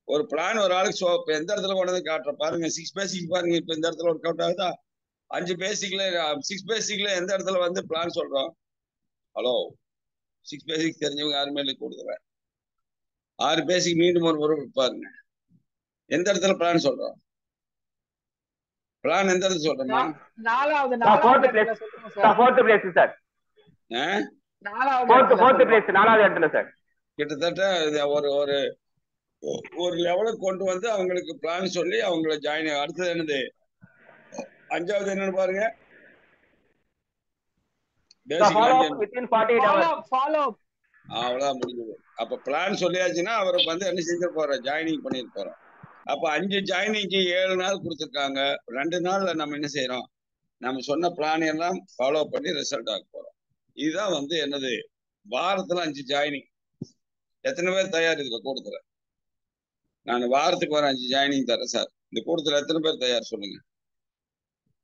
ஒரு பிளான் ஒரு ஆளுக்கு இப்ப எந்த இடத்துல கொண்டு வந்து காட்டுற பாருங்க. 6 பேசிக் பாருங்க. இப்ப இந்த இடத்துல ஒர்க் அவுட் ஆகுதா? 5 பேசிக்ல 6 பேசிக்ல எந்த இடத்துல வந்து பிளான் சொல்றோம்? ஹலோ, 6 பேசிக் தெரிஞ்சவங்க யாருமே இல்லை கொடுக்குறேன். 6 பேசிக் மீண்டும் ஒரு முறை பாருங்க. எந்த இடத்துல பிளான் சொல்றோம்? பிளான் எந்த இடத்துல சொல்றோமா? நாலாவது பிளேஸ் சார். நாலாவது இடத்துல சார். கிட்டத்தட்ட ஒரு லெவலுக்கு கொண்டு வந்து அவங்களுக்கு பிளான் சொல்லி அவங்கள ஜாயின். அடுத்தது என்னது? 5வது என்னன்னு பாருங்க. அவ்வளவுதான் முடிஞ்சது. அப்ப பிளான் சொல்லியாச்சுன்னா அவருக்கு வந்து என்ன செஞ்சு போறோம்? ஜாயினிங் பண்ணிட்டு போறோம். அப்ப 5 ஜாயினிங்க்கு 7 நாள் கொடுத்துருக்காங்க. 2 நாள்ல நம்ம என்ன செய்யறோம்? நம்ம சொன்ன பிளான் எல்லாம் ஃபாலோ பண்ணி ரிசல்ட் ஆக போறோம். இதுதான் வந்து என்னது? வாரத்துல 5 ஜாயினிங். எத்தனை பேர் தயார் இதுல கூட்டத்துல? நான் வாரத்துக்கு ஒரு 5 ஜாயினிங் தரேன் சார். இந்த கூட்டத்துல எத்தனை பேர் தயார் சொல்லுங்க?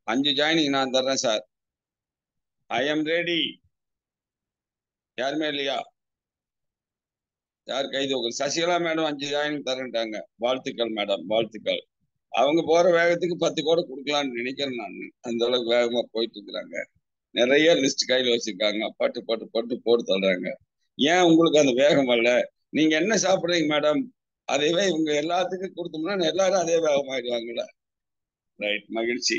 5 ஜாயினிங் நான் தர்றேன் சார். I am ready. யாருமே இல்லையா? யார் கைது? சசிகலா மேடம் 5 ஜாயினிங் தரேன்ட்டாங்க. வாழ்த்துக்கள் மேடம், வாழ்த்துக்கள். அவங்க போற வேகத்துக்கு 10 கோடி கொடுக்கலாம்னு நினைக்கிறேன் நான். அந்த அளவுக்கு வேகமா போயிட்டு இருக்கிறாங்க. நிறைய லிஸ்ட் கையில வச்சிருக்காங்க. பட்டு பட்டு பட்டு போட்டு தள்ளுறாங்க. ஏன் உங்களுக்கு அந்த வேகம் வரல? நீங்க என்ன சாப்பிடுறீங்க மேடம்? அதைவே இவங்க எல்லாத்துக்கும் கொடுத்தோம்னா எல்லாரும் அதே வேகமாயிடுவாங்கல்ல. ரைட், மகிழ்ச்சி.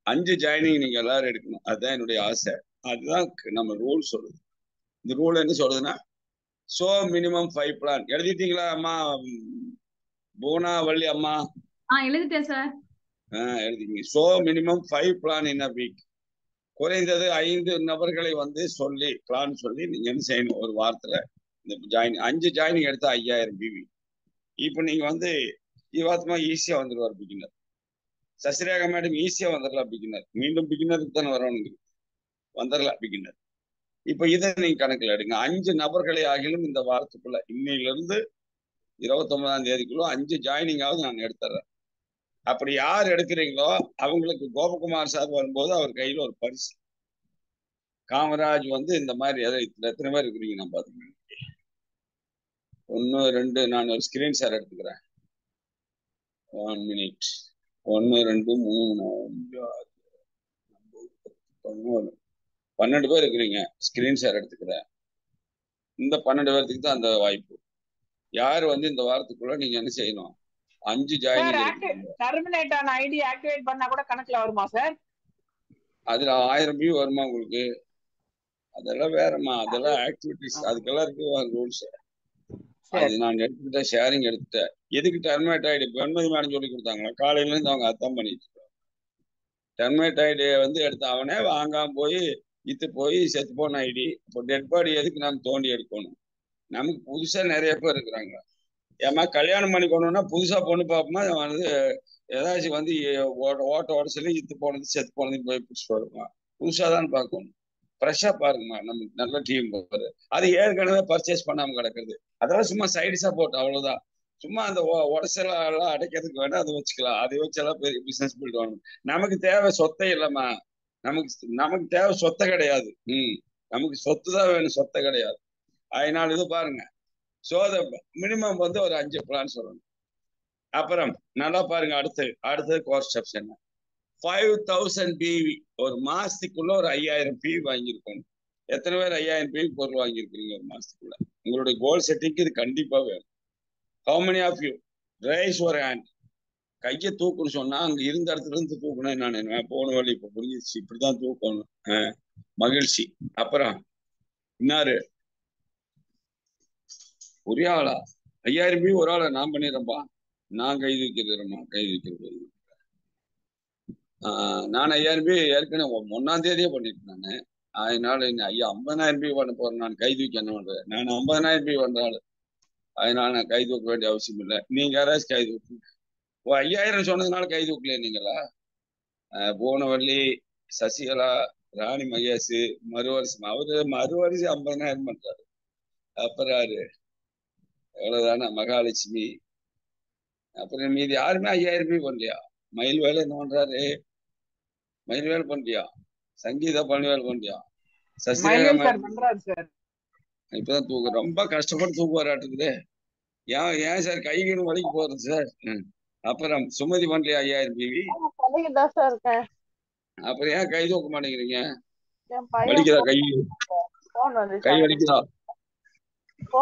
5 ஜாயினிங் நீங்க எல்லாரும் எடுக்கணும். அதுதான் என்னுடைய ஆசை. அதுதான் நம்ம ரூல் சொல்லுது. இந்த ரூல் என்ன சொல்லுதுன்னா சோ மினிமம் 5 பிளான். எழுதிட்டீங்களா அம்மா? புவனவல்லி அம்மா எழுதிட்டேன் சார். எழுதிங்க. So minimum 5 plan in a week. குறைந்தது 5 நபர்களை வந்து சொல்லி பிளான் சொல்லி நீங்க என்ன செய்யணும்? ஒரு வாரத்துல இந்த ஜாயின் 5 ஜாயினிங் எடுத்தா 5000 பிவி. இப்ப நீங்க வந்து இவாத்தமா ஈஸியா வந்துடுவார் பிகினர். சசிரேகா மேடம் ஈஸியா வந்துடலாம் பிகினர். மீண்டும் பிகினருக்கு தானே வரணுங்க. வந்துடலாம் பிகினர். இப்ப இதை நீங்க கணக்குல எடுங்க. 5 நபர்களை ஆகிலும் இந்த வாரத்துக்குள்ள இன்னையிலிருந்து 29ஆம் தேதிக்குள்ள 5 ஜாயினிங்காவது நான் எடுத்துறேன். அப்படி யார் எடுக்கிறீங்களோ அவங்களுக்கு கோபகுமார் சார் வரும்போது அவர் கையில ஒரு பரிசு. காமராஜ் வந்து இந்த மாதிரி எத்தனை பேர் இருக்கிறீங்க நான் பாத்துக்கிறேன். 1 2 நான் ஒரு ஸ்கிரீன் ஷேர் எடுத்துக்கிறேன். 1 மினிட். 1 2 3 4 5 6 12 பேர் இருக்கிறீங்க. ஸ்கிரீன் ஷேர் எடுத்துக்கிறேன். இந்த 12 பேர்த்துக்கு தான் அந்த வாய்ப்பு. யார் வந்து இந்த வாரத்துக்குள்ள நீங்க என்ன செய்யணும்? 5 ஜாயினிங் எடுக்கணும். டெர்மினேட் ஆன ஐடி ஆக்டிவேட் பண்ணா கூட கணக்குல வருமா சார்? அதுல 1000 வியூ வருமா உங்களுக்கு? அதெல்லாம் வேறம்மா, அதெல்லாம் ஆக்டிவிட்டிஸ், அதுக்கெல்லாம் இருக்கு ரூல்ஸ். அது நான் எடுத்துக்கிட்டேன், ஷேரிங் எடுத்துட்டேன். எதுக்கு டெர்மினேட் ஐடி வெண்மதி மேடம் சொல்லி கொடுத்தாங்களா? காலையில இருந்து அவங்க அதான் பண்ணிட்டு இருக்காங்க. டெர்மினேட் ஐடி வந்து எடுத்து அவனே வாங்காம போய் இத்து போய் செத்து போன ஐடி. இப்போ டெட் பாடி எதுக்கு நம்ம தோண்டி எடுக்கணும்? நமக்கு புதுசா நிறைய பேர் இருக்கிறாங்க. ஏமா கல்யாணம் பண்ணிக்கணும்னா புதுசா பொண்ணு பார்ப்போமா வந்து ஏதாச்சும் வந்து ஓட்ட சொல்லி இத்து போனது செத்து போனது போய் புதுசு வருமா? புதுசா தான் பார்க்கணும். ஃப்ரெஷ்ஷா பாருங்கம்மா. நமக்கு நல்ல டீம் போகுது. அது ஏற்கனவே பர்ச்சேஸ் பண்ணாம கிடக்குது. அதெல்லாம் சும்மா சைடு சப்போர்ட், அவ்வளவுதான். சும்மா அந்த உடச்சலாம் அடைக்கிறதுக்கு வேணா அதை வச்சுக்கலாம். அதை வச்செல்லாம் பெரிய பிசினஸ் பில்ட் பண்ணணும். நமக்கு தேவை சொத்தை இல்லைம்மா. நமக்கு தேவை சொத்தை கிடையாது. நமக்கு சொத்து தான் வேணும், சொத்தை கிடையாது. அதனால இது பாருங்க. மினிமம் வந்து ஒரு 5 பிளான் சொல்லணும். அப்புறம் நல்லா பாருங்க. அடுத்தது கோர்ஸ் ஸ்டெப்ஸ் என்ன? 5000 பிவி ஒரு மாசத்துக்குள்ள ஒரு 5000 பிவி வாங்கியிருக்கணும். எத்தனை பேர் 5000 பிவி பொருள் வாங்கியிருக்கீங்க ஒரு மாசத்துக்குள்ள? உங்களுடைய கோல் செட்டிங்க்கு இது கண்டிப்பா வேணும். How many of you raise ஒரு ஹேண்ட்? கையை தூக்குன்னு சொன்னா அங்க இருந்த இடத்துல இருந்து தூக்கணும். நான் போன வழி இப்ப புரிஞ்சிச்சு, இப்படிதான் தூக்கணும். மகிழ்ச்சி. அப்புறம் இன்னாரு ஒரே ஆளா 5000 பிவி ஒரு ஆளை நான் பண்ணிடுறேன்பா. நான் கை வைக்கிறேம்மா, கை வைக்கிறது. நான் 5000 பிவி ஏற்கனவே 1ஆம் தேதியே பண்ணிட்டேன் நானு. அதனால ஐயா 50000 பிவி பண்ண போறேன். நான் கை தூக்கி என்ன பண்றேன்? நான் 50000 பிவி வந்தாலும் அதனால நான் கை தூக்க வேண்டிய அவசியம் இல்லை. நீங்க யாராச்சும் கை தூக்குங்க. 5000 சொன்னதுனால கை தூக்கலையே நீங்களா? போனவள்ளி, சசிகலா, ராணி மகேஷ், மறுவரிசம். அவரு மறுவரிசை 50000 பண்றாரு. அப்புறம் யாரு? எவ்வளவுதானே? மகாலட்சுமி. அப்புறம் மீதி யாருமே 5000 பிவி பண்ணலையா? மயில்வேலை என்ன பண்றாரு? மயில்வேல் பண்றியா? சங்கீதா பணிவேல் பண்றியா? சசிரேகா இப்பதான் தூக்கு ரொம்ப கஷ்டப்பட்டு தூக்கு வராட்டுக்குது. ஏன் சார் கைகீடு வலிக்கு போறது சார்? அப்புறம் சுமதி பண்றியா 5000 பிவி? அப்புறம் ஏன் கை தூக்க மாட்டேங்கிறீங்க? வலிக்குதா கை? கை வலிக்குதா?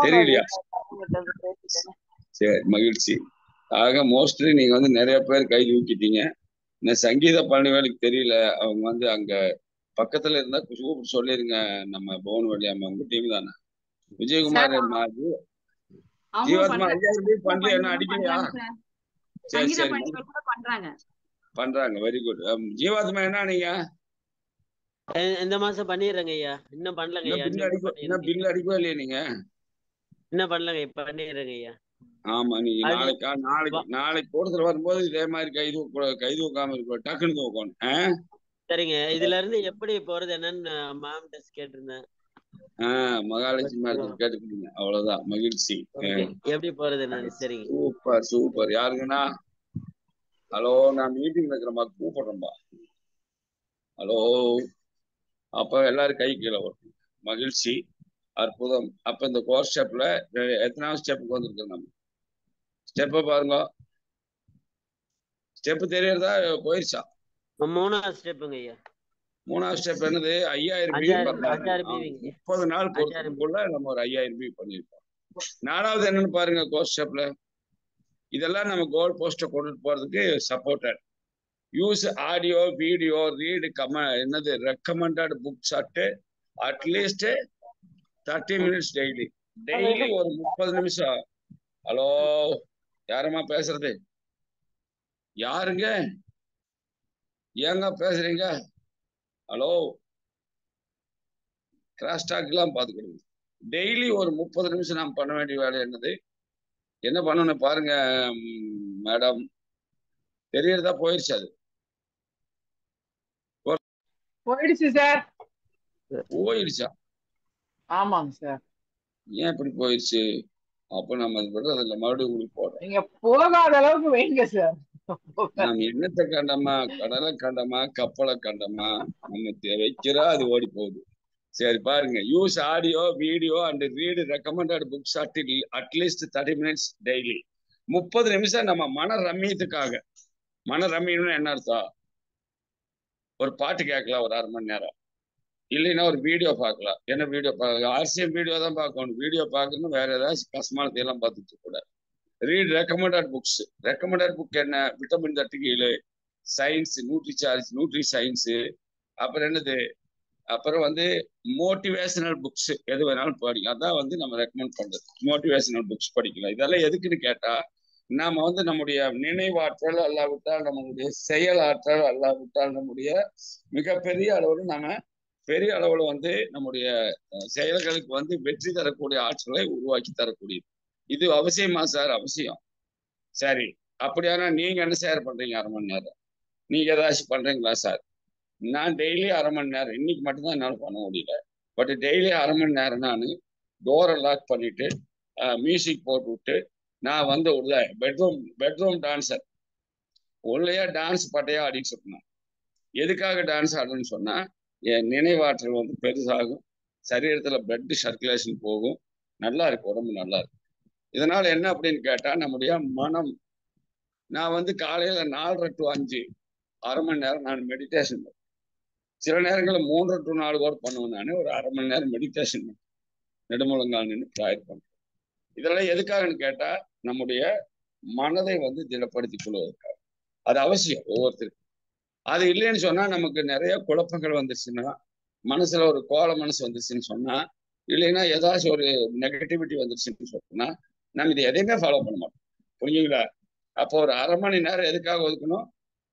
தெரியலையா? சரி, மகிழ்ச்சி. ஆக மோஸ்ட்லி நீங்க வந்து நிறைய பேர் கை தூக்கிட்டீங்க. இந்த சங்கீத பழனிவேலுக்கு தெரியல. அவங்க வந்து அங்க பக்கத்துல இருந்தா கூப்பிட்டு சொல்லிருங்க. நம்ம போன்வழி அம்மா உங்க டீம் தானே? விஜயகுமார் ஜீவாத்மா 5000 பிவி பண்ணல, என்ன அடிக்கலையா? சரி சரி பண்றாங்க. Very good. ஜீவாத்மா என்ன நீங்க இந்த மாசம் பண்ணிடுறேங்க ஐயா. இன்னும் பண்ணலங்க ஐயா. இன்னும் பில் அடிக்கவே இல்லையா நீங்க? இன்னும் பண்ணலங்க, இப்ப பண்ணிடுறேங்க ஐயா. ஆமா, நீங்க நாளைக்கு கூடத்துல வரும்போது இதே மாதிரி கை தூக்காம இருக்க, டக்குன்னு தூக்கணும். சரிங்க. இதுல இருந்து எப்படி போறது என்னன்னு மேம் டெஸ்ட் கேட்டிருந்தேன். மகாலட்சுமி மேடத்துக்கு கேட்டுக்கிட்டீங்க. அவ்வளவுதான். மகிழ்ச்சி. எப்படி போறது என்னன்னு. சரிங்க, சூப்பர் சூப்பர். யாருங்கண்ணா? ஹலோ, நான் மீட்டிங் வைக்கிறேன்பா, கூப்பிடுறேன்பா. ஹலோ. அப்ப எல்லாரும் கை கீழே வரும். மகிழ்ச்சி, அற்புதம். அப்ப இந்த கோர்ஸ் ஸ்டெப்ல எத்தனாவது ஸ்டெப்புக்கு வந்திருக்கு? நம்ம ஸ்டெப்ப பாருங்க. ஸ்டெப் தெரியறதா? போயிருச்சா? 3ஆவது ஸ்டெப்புங்க ஐயா. 3ஆவது ஸ்டெப் என்னது? 5000 பிவி பண்ணலாம். 30 நாள் பொறுப்புக்குள்ள நம்ம ஒரு 5000 பிவி பண்ணிருக்கோம். 4வது என்னன்னு பாருங்க கோர்ஸ் ஸ்டெப்ல. இதெல்லாம் நம்ம கோல் போஸ்ட கொண்டுட்டு போறதுக்கு supported. Use audio, video, read என்னது recommended books at least 30 minutes daily ஒரு 30 நிமிஷம். ஹலோ, யாரம்மா பேசுறது? யாருங்க? ஏங்க பேசுறீங்க? ஹலோ, கிராஸ் டாக் எல்லாம் பாத்துக்கிடுங்க. டெய்லி ஒரு 30 நிமிஷம் நாம் பண்ண வேண்டிய வேலை என்னது? என்ன பண்ணணும் பாருங்க மேடம். தெரியறதா? போயிருச்சு. அது போயிடுச்சு சார். போயிடுச்சா? ஆமாங்க சார். ஏன் இப்படி போயிடுச்சு? அப்ப நம்ம அது விட அதுல மறுபடியும் உங்களுக்கு போடுறோம். நீங்க போகாத அளவுக்கு வைங்க சார். நாம் என்னத்தை கண்டமா, கடலை கண்டமா, கப்பலை கண்டமா, நம்ம வைக்கிறா அது ஓடி போகுது. சரி பாருங்க, use audio video and read recommended books at least 30 minutes daily. 30 நிமிஷம் நம்ம மன ரம்மியத்துக்காக. மன ரம்மியம்னு என்ன அர்த்தம்? ஒரு பாட்டு கேட்கலாம் ஒரு 1/2 மணி நேரம், இல்லைன்னா ஒரு வீடியோ பார்க்கலாம். என்ன வீடியோ பார்க்கலாம்? RCM வீடியோ தான் பார்க்கணும். வீடியோ பார்க்கணும், வேற ஏதாச்சும் கஸ்மானத்தையெல்லாம் பார்த்துட்டு கூட. Read recommended books. Recommended book என்ன? விட்டமின் 37, சயின்ஸ், நியூட்ரி சயின்ஸ், அப்புறம் என்னது, அப்புறம் வந்து மோட்டிவேஷனல் புக்ஸ் எது வேணாலும் படிக்கும். அதான் வந்து நம்ம ரெக்கமெண்ட் பண்றது. மோட்டிவேஷனல் புக்ஸ் படிக்கலாம். இதெல்லாம் எதுக்குன்னு கேட்டா, நாம வந்து நம்முடைய நினைவாற்றல் அல்லாவிட்டால், நம்மளுடைய செயல் ஆற்றல் அல்லாவிட்டால், நம்முடைய மிகப்பெரிய அளவில் நாம பெரிய அளவுல வந்து நம்முடைய செயல்களுக்கு வந்து வெற்றி தரக்கூடிய ஆற்றலை உருவாக்கி தரக்கூடியது. இது அவசியமா சார்? அவசியம். சரி, அப்படியானா நீங்க என்ன ஷேர் பண்றீங்க? 1/2 மணி நேரம் நீங்க ஏதாச்சும் பண்றீங்களா சார்? நான் டெய்லி 1/2 மணி நேரம், இன்னைக்கு மட்டும்தான் என்னால பண்ண முடியல, பட் டெய்லி 1/2 மணி நேரம் நான் டோரை லாக் பண்ணிட்டு மியூசிக் போட்டு விட்டு நான் வந்து உள்ள பெட்ரூம் டான்ஸர் உள்ளையா டான்ஸ் பட்டையா ஆடிட்டு இருக்கணும். எதுக்காக டான்ஸ் ஆடணும்னு சொன்னா, என் நினைவாற்றல் வந்து பெருசாகும், சரீரத்துல பிளட் சர்க்குலேஷன் போகும், நல்லா இருக்கு, உடம்பு நல்லா இருக்கு. இதனால என்ன அப்படின்னு கேட்டா, நம்முடைய மனம், நான் வந்து காலையில 4:30 to 5 1/2 மணி நேரம் நான் மெடிடேஷன் பண்ணுவேன். சில நேரங்களில் 3 to 4 கூட பண்ணுவேன். நான் ஒரு 1/2 மணி நேரம் மெடிடேஷன் பண்ணுவேன், நெடுமுழங்கால் நின்று ப்ரேயர் பண்ணுவேன். இதெல்லாம் எதுக்காகன்னு கேட்டா, நம்முடைய மனதை வந்து திடப்படுத்திக் கொள்வதற்காக. அது அவசியம் ஒவ்வொருத்தருக்கும். அது இல்லைன்னு சொன்னா, நமக்கு நிறைய குழப்பங்கள் வந்துருச்சுன்னா, மனசுல ஒரு கோல மனசு வந்துருச்சுன்னு சொன்னா, இல்லைன்னா ஏதாச்சும் ஒரு நெகட்டிவிட்டி வந்துருச்சுன்னு சொன்னா, நம்ம இது எதையுமே ஃபாலோ பண்ண மாட்டோம். புரிஞ்சுங்களா? அப்போ ஒரு 1/2 மணி நேரம் எதுக்காக ஒதுக்கணும்?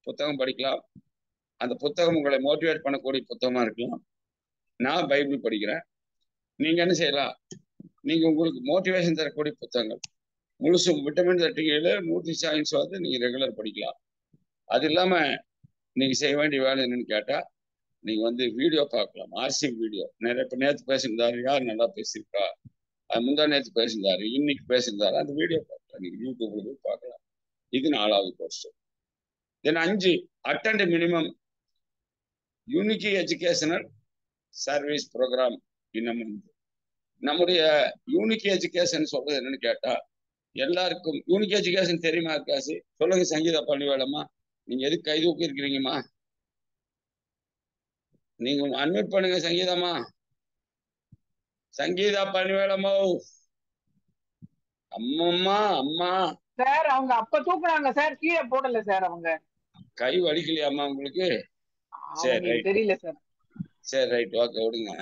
புத்தகம் படிக்கலாம். அந்த புத்தகம் உங்களை மோட்டிவேட் பண்ணக்கூடிய புத்தகமா இருக்கலாம். நான் பைபிள் படிக்கிறேன். நீங்க என்ன செய்யலாம்? நீங்க உங்களுக்கு மோட்டிவேஷன் தரக்கூடிய புத்தகங்கள் முழுசும் விட்டமின் 37, நியூட்ரி சயின்ஸ் வந்து நீங்க ரெகுலர் படிக்கலாம். அது இல்லாம நீங்க செய்ய வேண்டிய வேலை என்னன்னு கேட்டா, நீங்க வந்து வீடியோ பார்க்கலாம். RCM வீடியோ நிறைய. இப்ப நேற்று பேசியிருந்தாரு, யார் நல்லா பேசியிருக்கா, அது முந்தா நேற்று பேசியிருந்தாரு, இன்னைக்கு பேசியிருந்தாரு, அந்த வீடியோ பார்க்கலாம். நீங்க யூடியூப்ல போய் பார்க்கலாம். இது 4வது course. Then 5, attend minimum unique educational service program இன்னமும். நம்முடைய யூனிக் எஜுகேஷன் சொல்றது என்னன்னு கேட்டா, எல்லாருக்கும் யூனிக் எஜுகேஷன் தெரியுமா? இருக்காச்சு சொல்லுங்க. சங்கீதா பள்ளிவேலம்மா, நீங்க எதுக்கு கை தூக்கி இருக்கிறீங்கம்மா? நீங்க அன்மியூட் பண்ணுங்க சங்கீதாம்மா. சங்கீதா பள்ளிவேலம்மா, அம்மம்மா, அம்மா சார் அவங்க அப்ப தூக்குறாங்க சார், கீழே போடல சார். அவங்க கை வலிக்கலையாம்மா உங்களுக்கு? சரி ரைட், தெரியல சார். சரி ரைட், ஓகே, விடுங்க.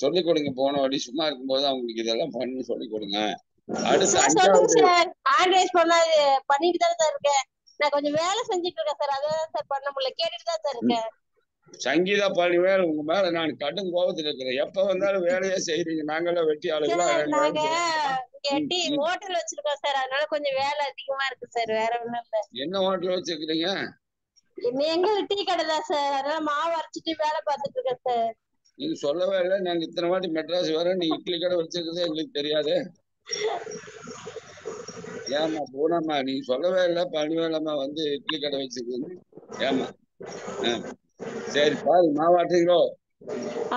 சொல்லிக் கொடுங்க. போன வாட்டி சும்மா இருக்கும்போது அவங்களுக்கு இதெல்லாம் பண்ணி சொல்லிக் கொடுங்க. அடுத்து 5வது பண்ணிட்டு தான் சார் இருக்கேன். நான் கொஞ்சம் வேலை செஞ்சுட்டு இருக்கேன் சார், அதான் சார் பண்ண முடியல, கேட்டுட்டு தான் சார் இருக்கேன். சங்கீதா பள்ளிவேல், உங்க மேல நான் கடும் கோபத்தில் இருக்கிறேன். எப்ப வந்தாலும் வேலையே செய்யறீங்க. நாங்கெல்லாம் வெட்டி ஆளுங்களா? நாங்க ஹோட்டல் வச்சிருக்கோம் சார், அதனால கொஞ்சம் வேலை அதிகமா இருக்கு சார், வேற ஒண்ணும் இல்ல. என்ன ஹோட்டல் வச்சிருக்கீங்க? எங்க டீ கடை தான் சார், அதனால மாவு அரைச்சிட்டு வேலை பார்த்துட்டு இருக்கேன் சார். நீங்க சொல்லவே இல்லை. நாங்க இத்தனை வாட்டி மெட்ராஸ் வர, நீங்க இட்லி கடை வச்சிருக்கிறதே எங்களுக்கு தெரியாது. ஏமா போனாமா, நீங்க சொல்லவே இல்லை பள்ளிவேலம்மா வந்து இட்லி கடை வச்சிருக்கீங்க. ஏமா? சரி பாரு, மாவாட்டுறீங்களோ?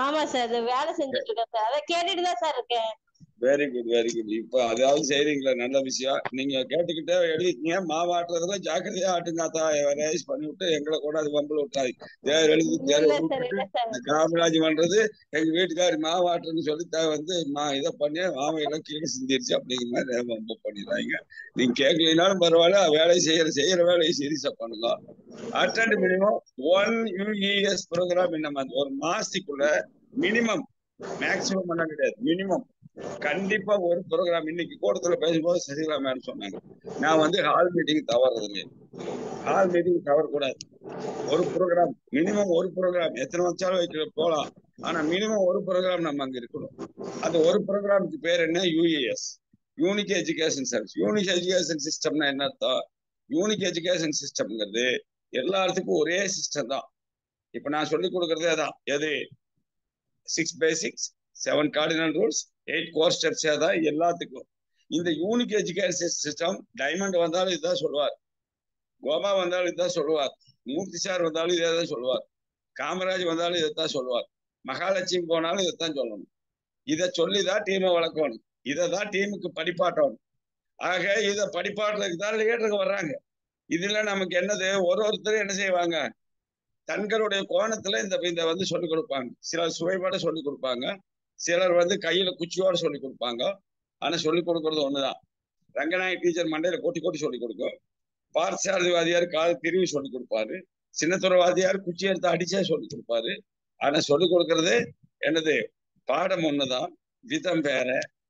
ஆமா சார், வேலை செஞ்சுட்டு இருக்கேன் சார், அதை கேட்டுட்டு தான் சார் இருக்கேன். Very good, very good. இப்ப அதாவது செய்றீங்களா? நல்ல விஷயம். நீங்க கேட்டுக்கிட்டே எழுதிக்கீங்க. மாவாட்டுறதுல ஜாக்கிரதையா ஆட்டுங்காத்தா ரைஸ் பண்ணி விட்டு எங்களை கூட அது வம்புல விட்டாது. எழுதி காமராஜ் பண்றது, எங்க வீட்டுக்காரி மாவாட்டுறதுன்னு சொல்லி வந்து இதை பண்ணி மாவையெல்லாம் கீழே சிந்திருச்சு அப்படிங்கிற மாதிரி வம்பு பண்ணிடுறாங்க. நீங்க கேட்கலனாலும் பரவாயில்ல, வேலை செய்யற வேலையை சீரியஸா பண்ணுங்க. அட்டெண்ட் மினிமம் 1 UES ப்ரோக்ராம் என்ன ஒரு மாசத்துக்குள்ள மினிமம், மேக்சிமம் பண்ண கிடையாது, மினிமம் கண்டிப்பா ஒரு ப்ரோக்ராம். இன்னைக்கு கூட்டத்துல பேசும்போது சசிகலா மேடம் சொன்னாங்க, நான் வந்து ஹால் மீட்டிங் தவறது இல்லை. ஹால் மீட்டிங் தவறக்கூடாது. ஒரு ப்ரோக்ராம் மினிமம், ஒரு ப்ரோக்ராம் எத்தனை வச்சாலும் வைக்க போகலாம், ஆனா மினிமம் ஒரு ப்ரோக்ராம் நம்ம அங்க இருக்கணும். அந்த ஒரு ப்ரோக்ராமுக்கு பேர் என்ன? UES, unique education service. Unique education சிஸ்டம்னா என்ன அர்த்தம்? யூனிக் எஜுகேஷன் சிஸ்டம்ங்கிறது எல்லாத்துக்கும் ஒரே சிஸ்டம் தான். இப்ப நான் சொல்லி கொடுக்கறதே அதான். எது? 6 basics, 7 cardinal rules, 8 core steps தான் எல்லாத்துக்கும். இந்த யூனிக் எஜுகேஷன் சிஸ்டம் டைமண்ட் வந்தாலும் இதுதான் சொல்லுவார், கோபா வந்தாலும் இதுதான் சொல்லுவார், மூர்த்தி சார் வந்தாலும் இதே தான் சொல்லுவார், காமராஜ் வந்தாலும் இதைத்தான் சொல்லுவார், மகாலட்சுமி போனாலும் இதைத்தான் சொல்லணும். இதை சொல்லிதான் டீமை வளர்க்கணும், இதை தான் டீமுக்கு படிப்பாட்டணும். ஆக இதை படிப்பாட்டுறதுக்கு தான் லீடருக்கு வர்றாங்க. இதுல நமக்கு என்னது, ஒருத்தரும் என்ன செய்வாங்க, தங்களுடைய கோணத்துல இந்த வந்து சொல்லிக் கொடுப்பாங்க. சிலர் சுவைபட சொல்லிக் கொடுப்பாங்க, சிலர் வந்து கையில குச்சியோட சொல்லிக் கொடுப்பாங்க. ஆனா சொல்லிக் கொடுக்கறது ஒண்ணுதான். ரங்கநாயக் டீச்சர் மண்டையில கொட்டி கொட்டி சொல்லிக் கொடுக்கும், பார்த்தசாரதி வாதியார் கால் பிரிவு சொல்லிக் கொடுப்பாரு, சின்னத்துறை வாதியார் குச்சி எடுத்து அடிச்சே சொல்லிக் கொடுப்பாரு. ஆனா சொல்லிக் கொடுக்கறது என்னது, பாடம் ஒண்ணுதான், விதம் வேற.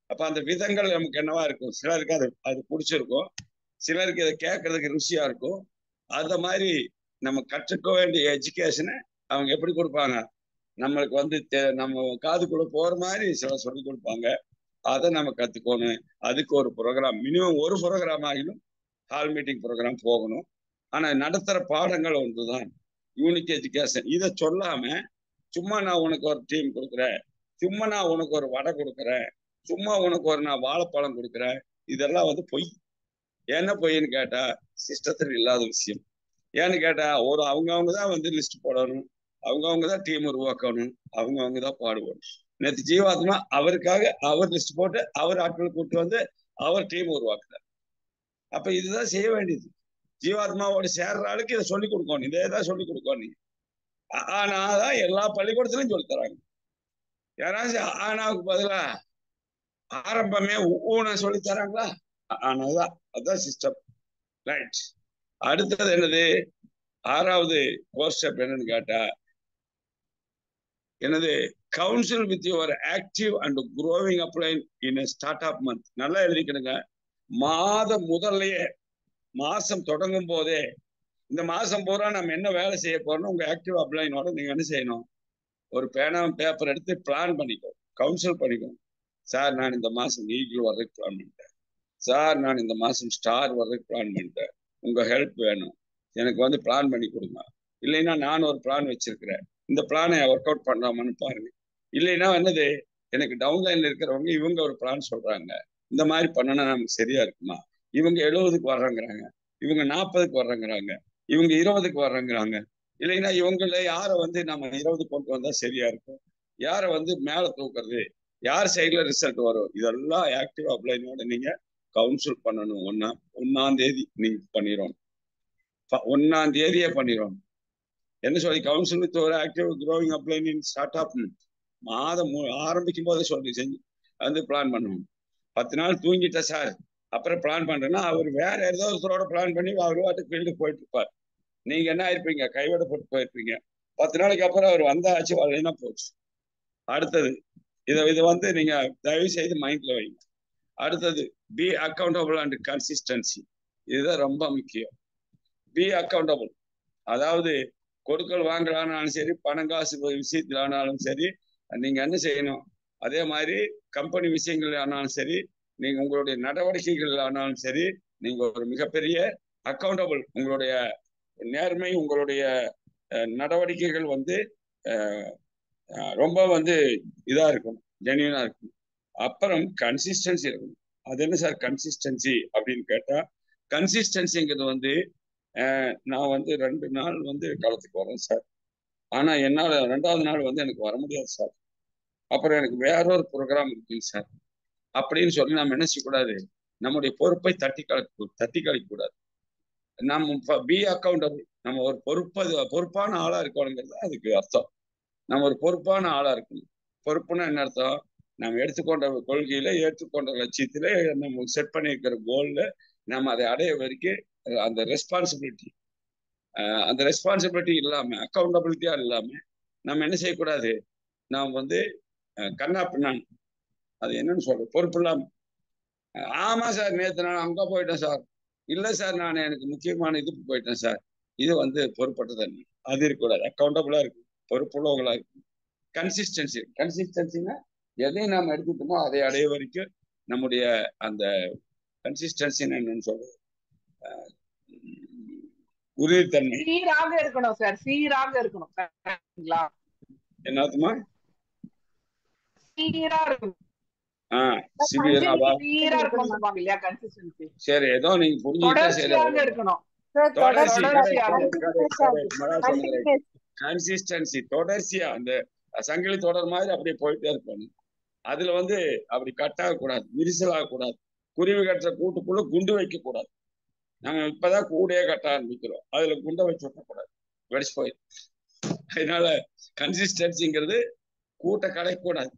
அப்ப அந்த விதங்கள் நமக்கு என்னவா இருக்கும், சிலருக்கு அது பிடிச்சிருக்கும், சிலருக்கு இதை கேட்கறதுக்கு ருசியா இருக்கும். அந்த மாதிரி நம்ம கற்றுக்க வேண்டிய எஜுகேஷனை அவங்க எப்படி கொடுப்பாங்க, நம்மளுக்கு வந்து நம்ம காதுக்குள்ள போற மாதிரி சில சொல்லி கொடுப்பாங்க. அதை நம்ம கத்துக்கணும். அதுக்கு ஒரு ப்ரோக்ராம், மினிமம் ஒரு ப்ரோக்ராம் ஆகிடும், ஹால் மீட்டிங் ப்ரோக்ராம் போகணும். ஆனா நடத்துற பாடங்கள் ஒன்றுதான் யூனிக் எஜுகேஷன். இதை சொல்லாம சும்மா நான் உனக்கு ஒரு டீம் கொடுக்குறேன், சும்மா நான் உனக்கு ஒரு வடை கொடுக்குறேன், சும்மா உனக்கு ஒரு நான் வாழைப்பழம் கொடுக்குறேன், இதெல்லாம் வந்து பொய். என்ன பொய்ன்னு கேட்டா சிஸ்டத்தில் இல்லாத விஷயம். ஏன்னு கேட்டா அவங்கவுங்க தான் வந்து லிஸ்ட் போடணும், அவங்கவுங்க தான் டீம் உருவாக்கணும், அவங்கவுங்க தான் பாடுபடணும். நேற்று ஜீவாத்மா அவருக்காக அவர் லிஸ்ட் போட்டு அவர் ஆட்களை கூப்பிட்டு வந்து அவர் டீம் உருவாக்குறார். அப்ப இதுதான் செய்ய வேண்டியது. ஜீவாத்மாவோட சேர்ற ஆளுக்கு இதை சொல்லிக் கொடுக்கணும், இதே தான் சொல்லிக் கொடுக்கணும். ஆனாதான் எல்லா பள்ளிக்கூடத்திலும் சொல்லி தராங்க. யாராச்சும் ஆனாவுக்கு பதிலா ஆரம்பமே ஊன சொல்லி தராங்களா? ஆனாதான் அதுதான் சிஸ்டம். ரைட். அடுத்தது என்னது, 6வது கோர்ஸ் ஸ்டெப் என்னன்னு கேட்டா என்னது, council with your active and growing upline in start up month. நல்லா எழுதிக்கணுங்க. மாதம் முதல்லயே, மாசம் தொடங்கும் போதே, இந்த மாசம் பூரா நம்ம என்ன வேலை செய்ய போறோம்னு உங்க ஆக்டிவ் அப்ளைனோட நீங்க என்ன செய்யணும், ஒரு பேனாவும் பேப்பர் எடுத்து பிளான் பண்ணிக்கோ, கவுன்சில் பண்ணிக்கோ. சார் நான் இந்த மாசம் ஈகிள் வர்றதுக்கு பிளான் பண்ணிட்டேன், சார் நான் இந்த மாசம் ஸ்டார் வர்றதுக்கு பிளான் பண்ணிட்டேன், உங்க ஹெல்ப் வேணும், எனக்கு வந்து பிளான் பண்ணி கொடுங்க. இல்லைன்னா நான் ஒரு பிளான் வச்சிருக்கிறேன், இந்த பிளானை ஒர்க் அவுட் பண்ணலாமான்னு பாருங்க. இல்லைன்னா என்னது, எனக்கு டவுன்லைன்ல இருக்கிறவங்க இவங்க ஒரு பிளான் சொல்றாங்க, இந்த மாதிரி பண்ணனா நமக்கு சரியா இருக்குமா, இவங்க 70க்கு வர்றேங்கிறாங்க, இவங்க 40க்கு வர்றேங்கிறாங்க, இவங்க 20க்கு வர்றேங்கிறாங்க. இல்லைன்னா இவங்கள யாரை வந்து நம்ம 20 கொண்டு வந்தா சரியா இருக்கும், யாரை வந்து மேல தூக்குறது, யார் சைட்ல ரிசல்ட் வரும், இதெல்லாம் ஆக்டிவ் அப்ளைனோட நீங்க கவுன்சில் பண்ணணும். 1ஆம் தேதி நீங்க பண்ணிடணும், 1ஆம் தேதியே பண்ணிடணும். என்ன சொல்லி, கவுன்சில் வித் ஒரு ஆக்டிவ் க்ரோவிங் அப்ளைன் இன் ஸ்டார்ட் அப் மாதம் ஆரம்பிக்கும் போதே சொல்லி செஞ்சு வந்து பிளான் பண்ணணும். 10 நாள் தூங்கிட்ட சார் அப்புறம் பிளான் பண்றேன்னா அவர் வேற ஏதோ ஒருத்தரோட பிளான் பண்ணி அவர் வாட்டுக்கு ஃபீல்டுக்கு போயிட்டு இருப்பார். நீங்க என்ன ஆயிருப்பீங்க, கைவிட போட்டு போயிருப்பீங்க. 10 நாளைக்கு அப்புறம் அவர் வந்தாச்சு, வரலைன்னா போச்சு. அடுத்தது இதை வந்து நீங்க தயவு செய்து மைண்ட்ல வைங்க. அடுத்தது பி அக்கௌண்டபிள் அண்ட் கன்சிஸ்டன்சி. இதுதான் ரொம்ப முக்கியம். பி அக்கௌண்டபிள், அதாவது கொடுக்கல் வாங்கலானாலும் சரி, பணம் காசு விஷயத்துல ஆனாலும் சரி, நீங்க என்ன செய்யணும், அதே மாதிரி கம்பெனி விஷயங்கள் ஆனாலும் சரி, நீங்க உங்களுடைய நடவடிக்கைகள் ஆனாலும் சரி, நீங்க ஒரு மிகப்பெரிய அக்கௌண்டபிள், உங்களுடைய நேர்மை, உங்களுடைய நடவடிக்கைகள் வந்து ரொம்ப வந்து இதா இருக்கும், ஜென்யூனா இருக்கும். அப்புறம் கன்சிஸ்டன்சி இருக்கணும். அது என்ன சார் கன்சிஸ்டன்சி அப்படின்னு கேட்டா, கன்சிஸ்டன்சிங்கிறது வந்து நான் வந்து 2 நாள் வந்து களத்துக்கு வரேன் சார், ஆனா என்னால 2வது நாள் வந்து எனக்கு வர முடியாது சார், அப்புறம் எனக்கு வேறொரு ப்ரோக்ராம் இருக்குங்க சார் அப்படின்னு சொல்லி நம்ம என்ன செய்யக்கூடாது, நம்முடைய பொறுப்பை தட்டி கழிக்க கூடாது. நம்ம பி அக்கௌண்டபிள், நம்ம ஒரு பொறுப்பான ஆளா இருக்கணுங்கிறது அதுக்கு அர்த்தம். நம்ம ஒரு பொறுப்பான ஆளா இருக்கணும். பொறுப்புன்னா என்ன அர்த்தம், நம்ம எடுத்துக்கொண்ட கொள்கையில, ஏற்றுக்கொண்ட லட்சியத்தில, நம்ம செட் பண்ணியிருக்கிற கோல்ல நம்ம அதை அடைய வரைக்கும் அந்த ரெஸ்பான்சிபிலிட்டி இல்லாம, அக்கௌண்டபிலிட்டியா இல்லாம நம்ம என்ன செய்யக்கூடாது, நாம் வந்து கண்ணா பின்னான், அது என்னன்னு சொல்ற, பொறுப்பு இல்லாம, ஆமா சார் நேற்று நான் அங்க போயிட்டேன் சார், இல்ல சார் நான் எனக்கு முக்கியமான இதுக்கு போயிட்டேன் சார், இது வந்து பொறுப்பட்டது, அது இருக்கக்கூடாது. அக்கௌண்டபிளா இருக்கு, பொறுப்புள்ளவங்களா இருக்கு. கன்சிஸ்டன்சினா எதையும் நாம் எடுத்துட்டோமோ அதை அடைய வரைக்கும் நம்முடைய அந்த கன்சிஸ்டன்சின்னு என்னன்னு சொல்றது, உறுதித்தன்மை, சீராக இருக்கணும் சார், சீராக இருக்கணும். என்னதுமா, சீரா இருக்கணும். சிவியரா கிளியரா இருக்கணும்னு சொல்லுவாங்க இல்லையா கன்சிஸ்டன்சி. சரி, ஏதோ நீங்க புரிஞ்சுக்கிட்டா சரி. தொடர்ச்சியாக இருக்கணும். கன்சிஸ்டன்சி தொடர்ச்சியா அந்த சங்கிலி தொடர் மாதிரி அப்படியே போயிட்டே இருக்கணும். அதுல வந்து அப்படி கட்டாகக்கூடாது, விரிசல் ஆகக்கூடாது. குருவி கட்டுற கூட்டுக்குள்ள குண்டு வைக்க கூடாது. நாங்க இப்பதான் கூடையே கட்ட ஆரம்பிக்கிறோம், அதுல குண்டை வச்சு விட்டக்கூடாது, வெடிச்சு போயிடும். அதனால கன்சிஸ்டன்சிங்கிறது கூட்டை கடைக்கூடாது,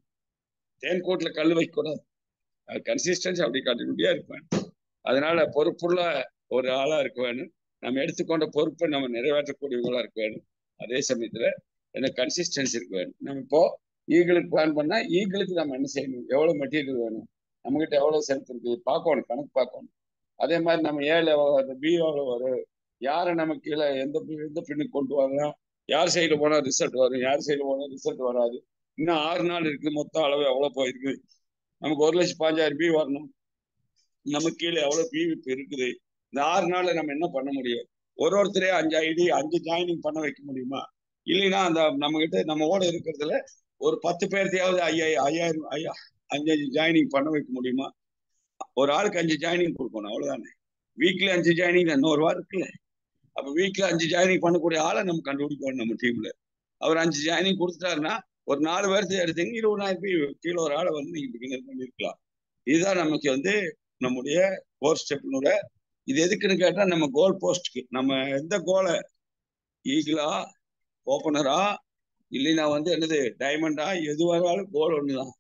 தேன் கூட்டுல கல் வைக்கக்கூடாது. கன்சிஸ்டன்சி அப்படி கண்டிப்பா இருப்பேன். அதனால பொறுப்புள்ள ஒரு ஆளா இருக்க வேணும். நம்ம எடுத்துக்கொண்ட பொறுப்பை நம்ம நிறைவேற்றக்கூடியவங்களா இருக்க வேணும். அதே சமயத்துல எனக்கு கன்சிஸ்டன்சி இருக்க வேணும். நம்ம இப்போ ஈகிளுக்கு பிளான் பண்ணா ஈகிளுக்கு நம்ம என்ன செய்யணும், எவ்வளவு மெட்டீரியல் வேணும், நம்ம கிட்ட எவ்வளவு செலுத்து இருக்குது பார்க்கணும், கணக்கு பார்க்கணும். அதே மாதிரி நம்ம ஏல பி வரும், யாரை நம்ம கீழே எந்த பின்னுக்கு கொண்டு வரலாம், யார் சைடு போனா ரிசல்ட் வரும், யார் சைடு போனா ரிசல்ட் வராது. இன்னும் 6 நாள் இருக்குது, மொத்த அளவு எவ்வளவு போயிருக்கு, நமக்கு 1,05,000 பி வரணும், நமக்கு கீழே எவ்வளவு பி இருக்குது. இந்த 6 நாள்ல நம்ம என்ன பண்ண முடியும்? ஒருத்தரே 5 ஐடி 5 ஜாயினிங் பண்ண வைக்க முடியுமா? இல்லைன்னா அந்த நம்ம கிட்ட நம்ம ஓட இருக்கிறதுல ஒரு 10 பேர்த்தையாவது 5,000 ஜாயினிங் பண்ண வைக்க முடியுமா? ஒரு ஆளுக்கு 5 ஜாயினிங் கொடுக்கணும், அவ்வளவுதானே. வீக்லி 5 ஜாயினிங் இன்னொரு வாரம் இருக்குல்ல. அப்ப வீக்லி 5 ஜாயினிங் பண்ணக்கூடிய ஆளை நம்ம கண்டுபிடிக்கணும். நம்ம டீம்ல அவர் 5 ஜாயினிங் கொடுத்துட்டாருன்னா ஒரு 4 பேர்த்து எடுத்தீங்க 20,000 கீழே ஒரு ஆளை வந்து நீங்க பிகினர் பண்ணிருக்கலாம். இதுதான் நமக்கு வந்து நம்முடைய கோர் ஸ்டெப்னோட. இது எதுக்குன்னு கேட்டா நம்ம கோல் போஸ்ட்க்கு நம்ம எந்த கோலை, ஈகிளா, ஓப்பனரா, இல்லைன்னா வந்து என்னது டைமண்டா, எது வராலும் கோல் ஒண்ணுதான்.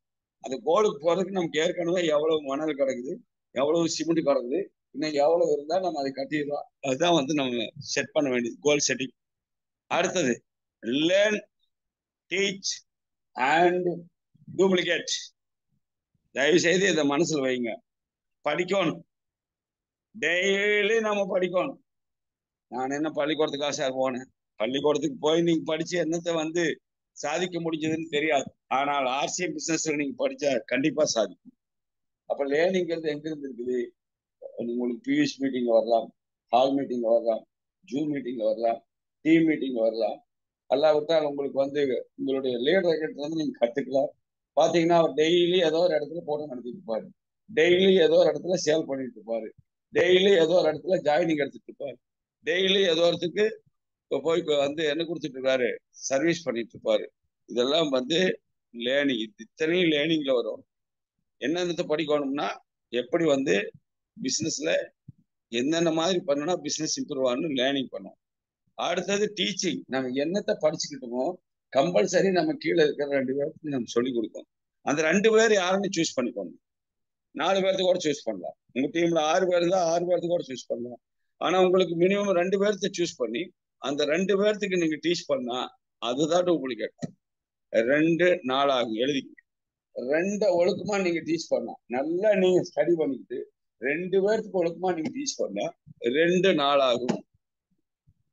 அந்த கோலுக்கு போறதுக்கு நமக்கு ஏற்கனவே எவ்வளவு மணல் கிடக்குது, எவ்வளவு சிமெண்ட் கிடக்குது, இன்னைக்கு எவ்வளவு இருந்தா நம்ம அதை கட்டிடலாம். அதுதான் வந்து நம்ம செட் பண்ண வேண்டியது கோல் செட்டிங். அடுத்தது லேர்ன், டீச் அண்ட் டூப்ளிகேட். தயவு செய்து இதை மனசுல வைங்க. படிக்கணும், டெய்லி நம்ம படிக்கணும். நான் என்ன பள்ளிக்கூடத்துக்காக சார் போனேன், பள்ளிக்கூடத்துக்கு போய் நீங்க படிச்சு என்னத்தை வந்து சாதிக்க முடிஞ்சதுன்னு தெரியாது. ஆனால் ஆர்சிஎம் பிசினஸ்ல நீங்க படிச்சா கண்டிப்பா சாதிக்கும். அப்ப லேர்னிங்கிறது எங்க இருந்து இருக்குது? உங்களுக்கு பியூஎஸ் மீட்டிங் வரலாம், ஹால் மீட்டிங் வரலாம், ஜூம் மீட்டிங் வரலாம், டீம் மீட்டிங் வரலாம். அல்லாவிட்டால் உங்களுக்கு வந்து உங்களுடைய லீடர் கிட்ட இருந்து நீங்க கத்துக்கலாம். பாத்தீங்கன்னா அவர் டெய்லி ஏதோ ஒரு இடத்துல போட்டோ நடத்திட்டு இருப்பாரு, டெய்லி ஏதோ ஒரு இடத்துல சேல் பண்ணிட்டு இருப்பாரு, டெய்லி ஏதோ ஒரு இடத்துல ஜாயினிங் எடுத்துட்டு இருப்பாரு, டெய்லி ஏதோ ஒருத்துக்கு போய் வந்து என்ன கொடுத்துட்டு இருக்காரு, சர்வீஸ் பண்ணிட்டு இருப்பாரு. இதெல்லாம் வந்து லேர்னிங். இத்தனையும் லேர்னிங்ல வரும். என்னென்னத்தை படிக்கணும்னா எப்படி வந்து பிசினஸ்ல என்னென்ன மாதிரி பண்ணனா பிசினஸ் இம்ப்ரூவ் ஆகணும் லேர்னிங் பண்ணும். அடுத்தது டீச்சிங். நம்ம என்னத்தை படிச்சுக்கிட்டோமோ கம்பல்சரி நம்ம கீழே இருக்கிற 2 பேருக்கு நம்ம சொல்லி கொடுக்கணும். அந்த 2 பேர் யாருன்னு சூஸ் பண்ணிக்கணும். 4 பேர்த்து கூட சூஸ் பண்ணலாம். உங்க டீம்ல 6 பேர் தான், 6 பேர்த்து கூட சூஸ் பண்ணலாம். ஆனா உங்களுக்கு மினிமம் 2 பேர்த்த சூஸ் பண்ணி அந்த 2 பேர்த்துக்கு நீங்க டீச் பண்ணா அதுதான் டூப்ளிகேட். 2 4 ஆகும், எழுதிக்க. 2 ஒழுக்கமா நீங்க டீச் பண்ணா, நல்லா நீங்க ஸ்டடி பண்ணிக்கிட்டு 2 பேர்த்துக்கு ஒழுக்கமா நீங்க டீச் பண்ணா 2 4 ஆகும்.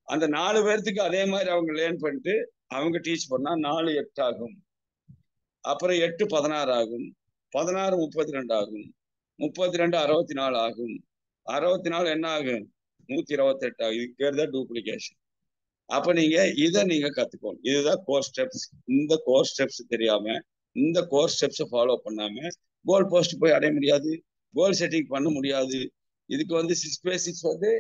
அந்த 4 பேர்த்துக்கு அதே மாதிரி அவங்க லேர்ன் பண்ணிட்டு அவங்க டீச் பண்ணா 4 8 ஆகும். அப்புறம் 8 16 ஆகும், 16 32 ஆகும், 32 64 ஆகும், 64 என்ன ஆகும் 128 ஆகும். இது பேர் தான் டூப்ளிகேஷன். அப்ப நீங்க இதை நீங்க கத்துக்கணும். இதுதான் கோர் ஸ்டெப்ஸ். இந்த கோர் ஸ்டெப்ஸ் தெரியாம, இந்த கோர் ஸ்டெப்ஸை ஃபாலோ பண்ணாம கோல் போஸ்ட் போய் அடைய முடியாது, கோல் செட்டிங் பண்ண முடியாது. இதுக்கு வந்து 6 பேசிக்ஸ் வந்து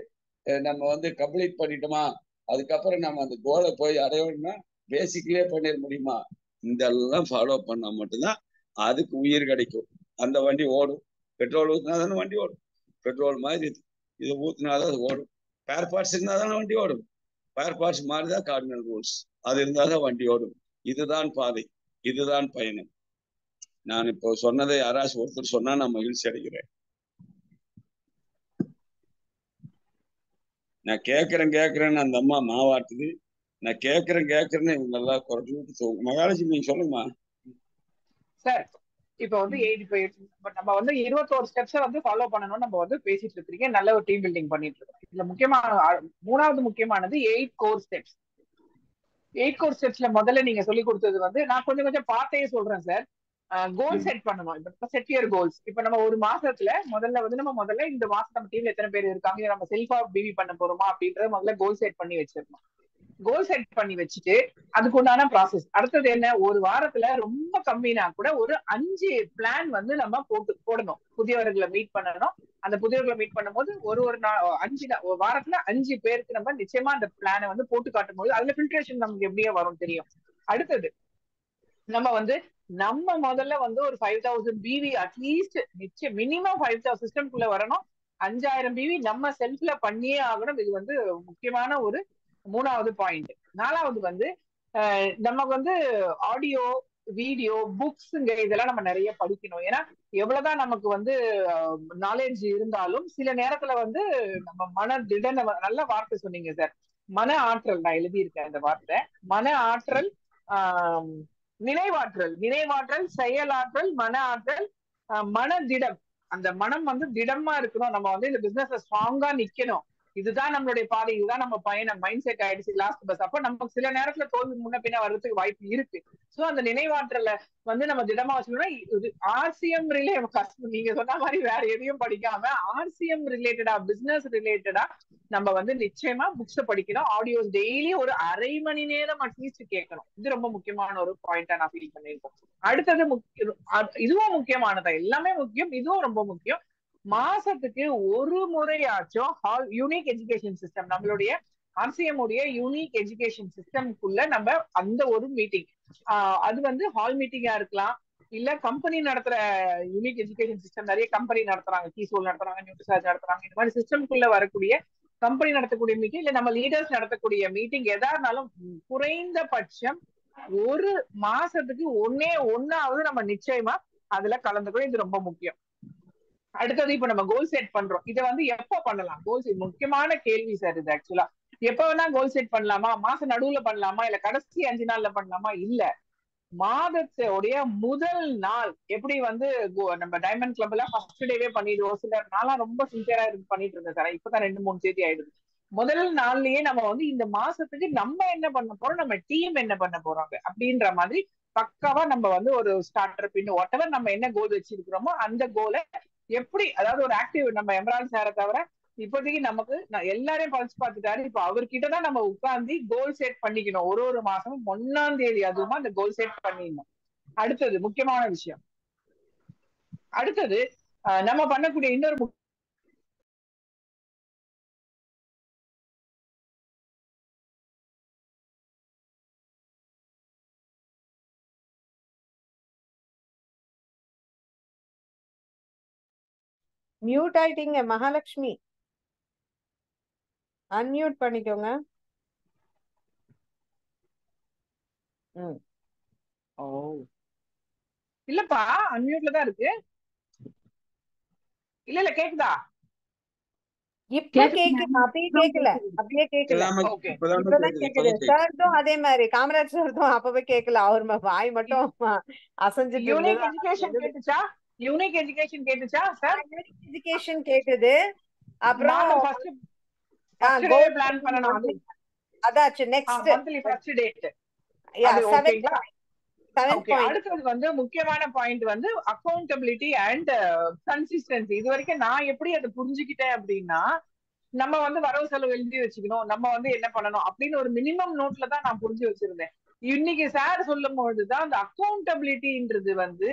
நம்ம வந்து கம்ப்ளீட் பண்ணிட்டோமா, அதுக்கப்புறம் நம்ம அந்த கோலை போய் அடையணும்னா பேசிக்லயே பண்ணிட முடியுமா? இதெல்லாம் ஃபாலோ பண்ணா மட்டும்தான் அதுக்கு உயிர் கிடைக்கும். அந்த வண்டி ஓடும். பெட்ரோல் ஊற்றினா தானே வண்டி ஓடும். பெட்ரோல் மாதிரி இதை ஊற்றினாதான் அது ஓடும். ஸ்பேர் பார்ட்ஸ் இருந்தால் தானே வண்டி ஓடும். ஸ்பேர் பார்ட்ஸ் மாதிரிதான் கார்டினல் ரூல்ஸ். அது இருந்தாதான் வண்டி ஓடும். இதுதான் பாதை, இதுதான் பயணம். நான் இப்போ சொன்னதை யாராச்சும் ஒருத்தர் சொன்னா நான் மகிழ்ச்சி அடைகிறேன். நான் கேட்கறேன்னு அந்த அம்மா மாவாட்டுது. நான் கேட்கறேன்னு இவங்க எல்லாம் குறைச்சி விட்டு மகாலட்சுமி நீங்க சொல்லுங்கம்மா. சார் இப்ப வந்து நம்ம வந்து 21 ஸ்டெப்ஸை வந்து ஃபாலோ பண்ணணும்னு நம்ம வந்து பேசிட்டு இருக்கீங்க. நல்ல ஒரு டீம் பில்டிங் பண்ணிட்டு இருக்கோம். இதுல முக்கியமான 3வது முக்கியமானது 8 கோர் ஸ்டெப்ஸ். 8 கோர் ஸ்டெப்ஸ்ல முதல்ல நீங்க சொல்லி கொடுத்தது வந்து நான் கொஞ்சம் பார்த்தே சொல்றேன் சார். கோல் செட் பண்ணணும். இப்ப செட் யுவர் கோல்ஸ். இப்ப நம்ம ஒரு மாசத்துல முதல்ல இந்த மாசம் நம்ம டீம்ல எத்தனை பேர் இருக்காங்க, நம்ம செல்ஃபா பிவி பண்ண போறோமா அப்படின்றத முதல்ல கோல் செட் பண்ணி வச்சிருக்கோம். கோல் செட் பண்ணி வச்சுட்டு அதுக்கு உண்டான ப்ராசஸ். அடுத்தது என்ன, ஒரு வாரத்துல ரொம்ப கம்மினா கூட ஒரு 5 பிளான் வந்து நம்ம போடணும். புதியவர்களை மீட் பண்ணணும். அந்த புதியவர்களை மீட் பண்ணும்போது ஒரு 5 வாரத்துல 5 பேருக்கு நம்ம நிச்சயமா அந்த பிளானை வந்து போட்டு காட்டும் போது அதுல ஃபில்ட்ரேஷன் நமக்கு எப்படியே வரும் தெரியும். அடுத்தது நம்ம முதல்ல வந்து ஒரு 5000 பிவி அட்லீஸ்ட் நிச்சயம் மினிமம் 5000 சிஸ்டம்குள்ள வரணும். 5000 பிவி நம்ம செல்ஃப்ல பண்ணியே ஆகணும். இது வந்து முக்கியமான ஒரு 3வது பாயிண்ட். 4வது வந்து நமக்கு வந்து ஆடியோ, வீடியோ, புக்ஸ்ங்க இதெல்லாம் நம்ம நிறைய படிக்கணும். ஏன்னா எவ்வளவுதான் நமக்கு வந்து நாலேஜ் இருந்தாலும் சில நேரத்துல வந்து நம்ம மன திடனை, நல்ல வார்த்தை சொன்னீங்க சார், மன ஆற்றல். நான் எழுதியிருக்கேன் அந்த வார்த்தை. மன ஆற்றல், நினைவாற்றல், செயலாற்றல், மன ஆற்றல், மனதிடம். அந்த மனம் வந்து திடமா இருக்கணும். நம்ம வந்து இந்த பிசினஸ்ல ஸ்ட்ராங்கா நிக்கணும். இதுதான் நம்மளுடைய பாதை, இதுதான் நம்ம பயணம். மைண்ட் செட் ஆயிடுச்சு, லாஸ்ட் பஸ். அப்ப நமக்கு சில நேரத்துல தோல்வி முன்ன பின்ன வர்றதுக்கு வாய்ப்பு இருக்கு. சோ அந்த நினைவாற்றல வந்து நம்ம திடமா வச்சுக்கணும். ஆர்சிஎம் நீங்க சொன்ன மாதிரி வேற எதையும் படிக்காம ஆர்சிஎம் ரிலேட்டடா, பிசினஸ் ரிலேட்டடா நம்ம வந்து நிச்சயமா புக்ஸ் படிக்கணும். ஆடியோஸ் டெய்லி ஒரு அரை மணி நேரம் அட்லீஸ்ட் கேட்கணும். இது ரொம்ப முக்கியமான ஒரு பாயிண்டா நான் ஃபீல் பண்ணிருக்கேன். அடுத்தது இதுவும் முக்கியமானதா, எல்லாமே முக்கியம், இதுவும் ரொம்ப முக்கியம். மாசத்துக்கு ஒரு முறையாச்சும் யூனிக் எஜுகேஷன் சிஸ்டம், நம்மளுடைய ஆர்சிஎம் உடைய யூனிக் எஜுகேஷன் சிஸ்டம்குள்ள நம்ம அந்த ஒரு மீட்டிங், அது வந்து ஹால் மீட்டிங்கா இருக்கலாம், இல்ல கம்பெனி நடத்துற யூனிக் எஜுகேஷன் சிஸ்டம். நிறைய கம்பெனி நடத்துறாங்க, கீசோல் நடத்துறாங்க, நியூட்ரிசார்ஜ் நடத்துறாங்க. இந்த மாதிரி சிஸ்டம்குள்ள வரக்கூடிய கம்பெனி நடத்தக்கூடிய மீட்டிங், இல்ல நம்ம லீடர்ஸ் நடத்தக்கூடிய மீட்டிங், எதா இருந்தாலும் குறைந்தபட்சம் ஒரு மாசத்துக்கு ஒன்னாவது நம்ம நிச்சயமா அதுல கலந்துக்கணும். இது ரொம்ப முக்கியம். அடுத்தது இப்ப நம்ம கோல் செட் பண்றோம். இதை வந்து எப்ப பண்ணலாம்? கோல் செட் முக்கியமான கேள்வி சார் இது. ஆக்சுவலா எப்ப வேணா கோல் செட் பண்ணலாமா? மாசம் நடுவுல பண்ணலாமா? இல்ல கடைசி 5 நாள்ல பண்ணலாமா? இல்ல, மாதத்தோடைய முதல் நாள். எப்படி வந்து நம்ம டைமண்ட் கிளப்ல ஃபர்ஸ்ட் டேவே பண்ணிடுவோம். சில நாளா ரொம்ப சின்சியரா இருந்து பண்ணிட்டு இருந்தேன் சார். இப்பதான் 2-3 தேதி ஆயிடுது. முதல் நாள்லயே நம்ம வந்து இந்த மாசத்துக்கு நம்ம என்ன பண்ண போறோம், நம்ம டீம் என்ன பண்ண போறாங்க அப்படின்ற மாதிரி பக்காவா நம்ம வந்து ஒரு ஸ்டார்டர் பின் வாட்டவர் நம்ம என்ன கோல் வச்சிருக்கிறோமோ அந்த கோலை எப்படி, அதாவது ஒரு ஆக்டிவ், நம்ம எம்ரான் சாரை தவிர இப்போதைக்கு நமக்கு எல்லாரையும் பழிச்சு பார்த்துட்டாரு. இப்ப அவர்கிட்டதான் நம்ம உட்கார்ந்து கோல் செட் பண்ணிக்கணும். ஒரு மாசமும் 1ஆம் தேதி அதுவுமா அந்த கோல் செட் பண்ணிடணும். அடுத்தது முக்கியமான விஷயம், அடுத்தது நம்ம பண்ணக்கூடிய இன்னொரு மியூட் ஆயிட்டீங்க மகாலட்சுமி, அன்மியூட் பண்ணிக்கோங்க. ஓ இல்லப்பா, அன்மியூட்ல தான் இருக்கு. இல்ல கேக்குதா? இப்ப கேக்குது, அப்படியே கேக்கல. இப்பதான் கேக்குது. சார்தும் அதே மாதிரி, காமராஜ் சார்தும் அப்பவே கேட்கல. அவர் வாய் மட்டும் அசைஞ்சிட்டு யூனிக் எஜுகேஷன் கேட்டுச்சா? யூனிக் எஜுகேஷன் கேட்டுச்சா சார்? யூனிக் எஜுகேஷன் கேக்குது. அப்புறம் பிளான் பண்ணணும். அதாச்சு நெக்ஸ்ட் மந்த்லி ஃபர்ஸ்ட் டேட். அது ஓகேங்களா? அடுத்தது வந்து முக்கியமான பாயிண்ட் வந்து அக்கௌண்டபிலிட்டி அண்ட் கன்சிஸ்டன்சி. இது வரைக்கும் நான் எப்படி அதை புரிஞ்சுக்கிட்டேன் அப்படின்னா, நம்ம வந்து வரவு செலவு எழுதி வச்சுக்கணும், நம்ம வந்து என்ன பண்ணணும் அப்படின்னு ஒரு மினிமம் நோட்ல தான் நான் புரிஞ்சு வச்சிருந்தேன். இன்னைக்கு சார் சொல்லும் பொழுதுதான் அந்த அக்கௌண்டபிலிட்டின்றது வந்து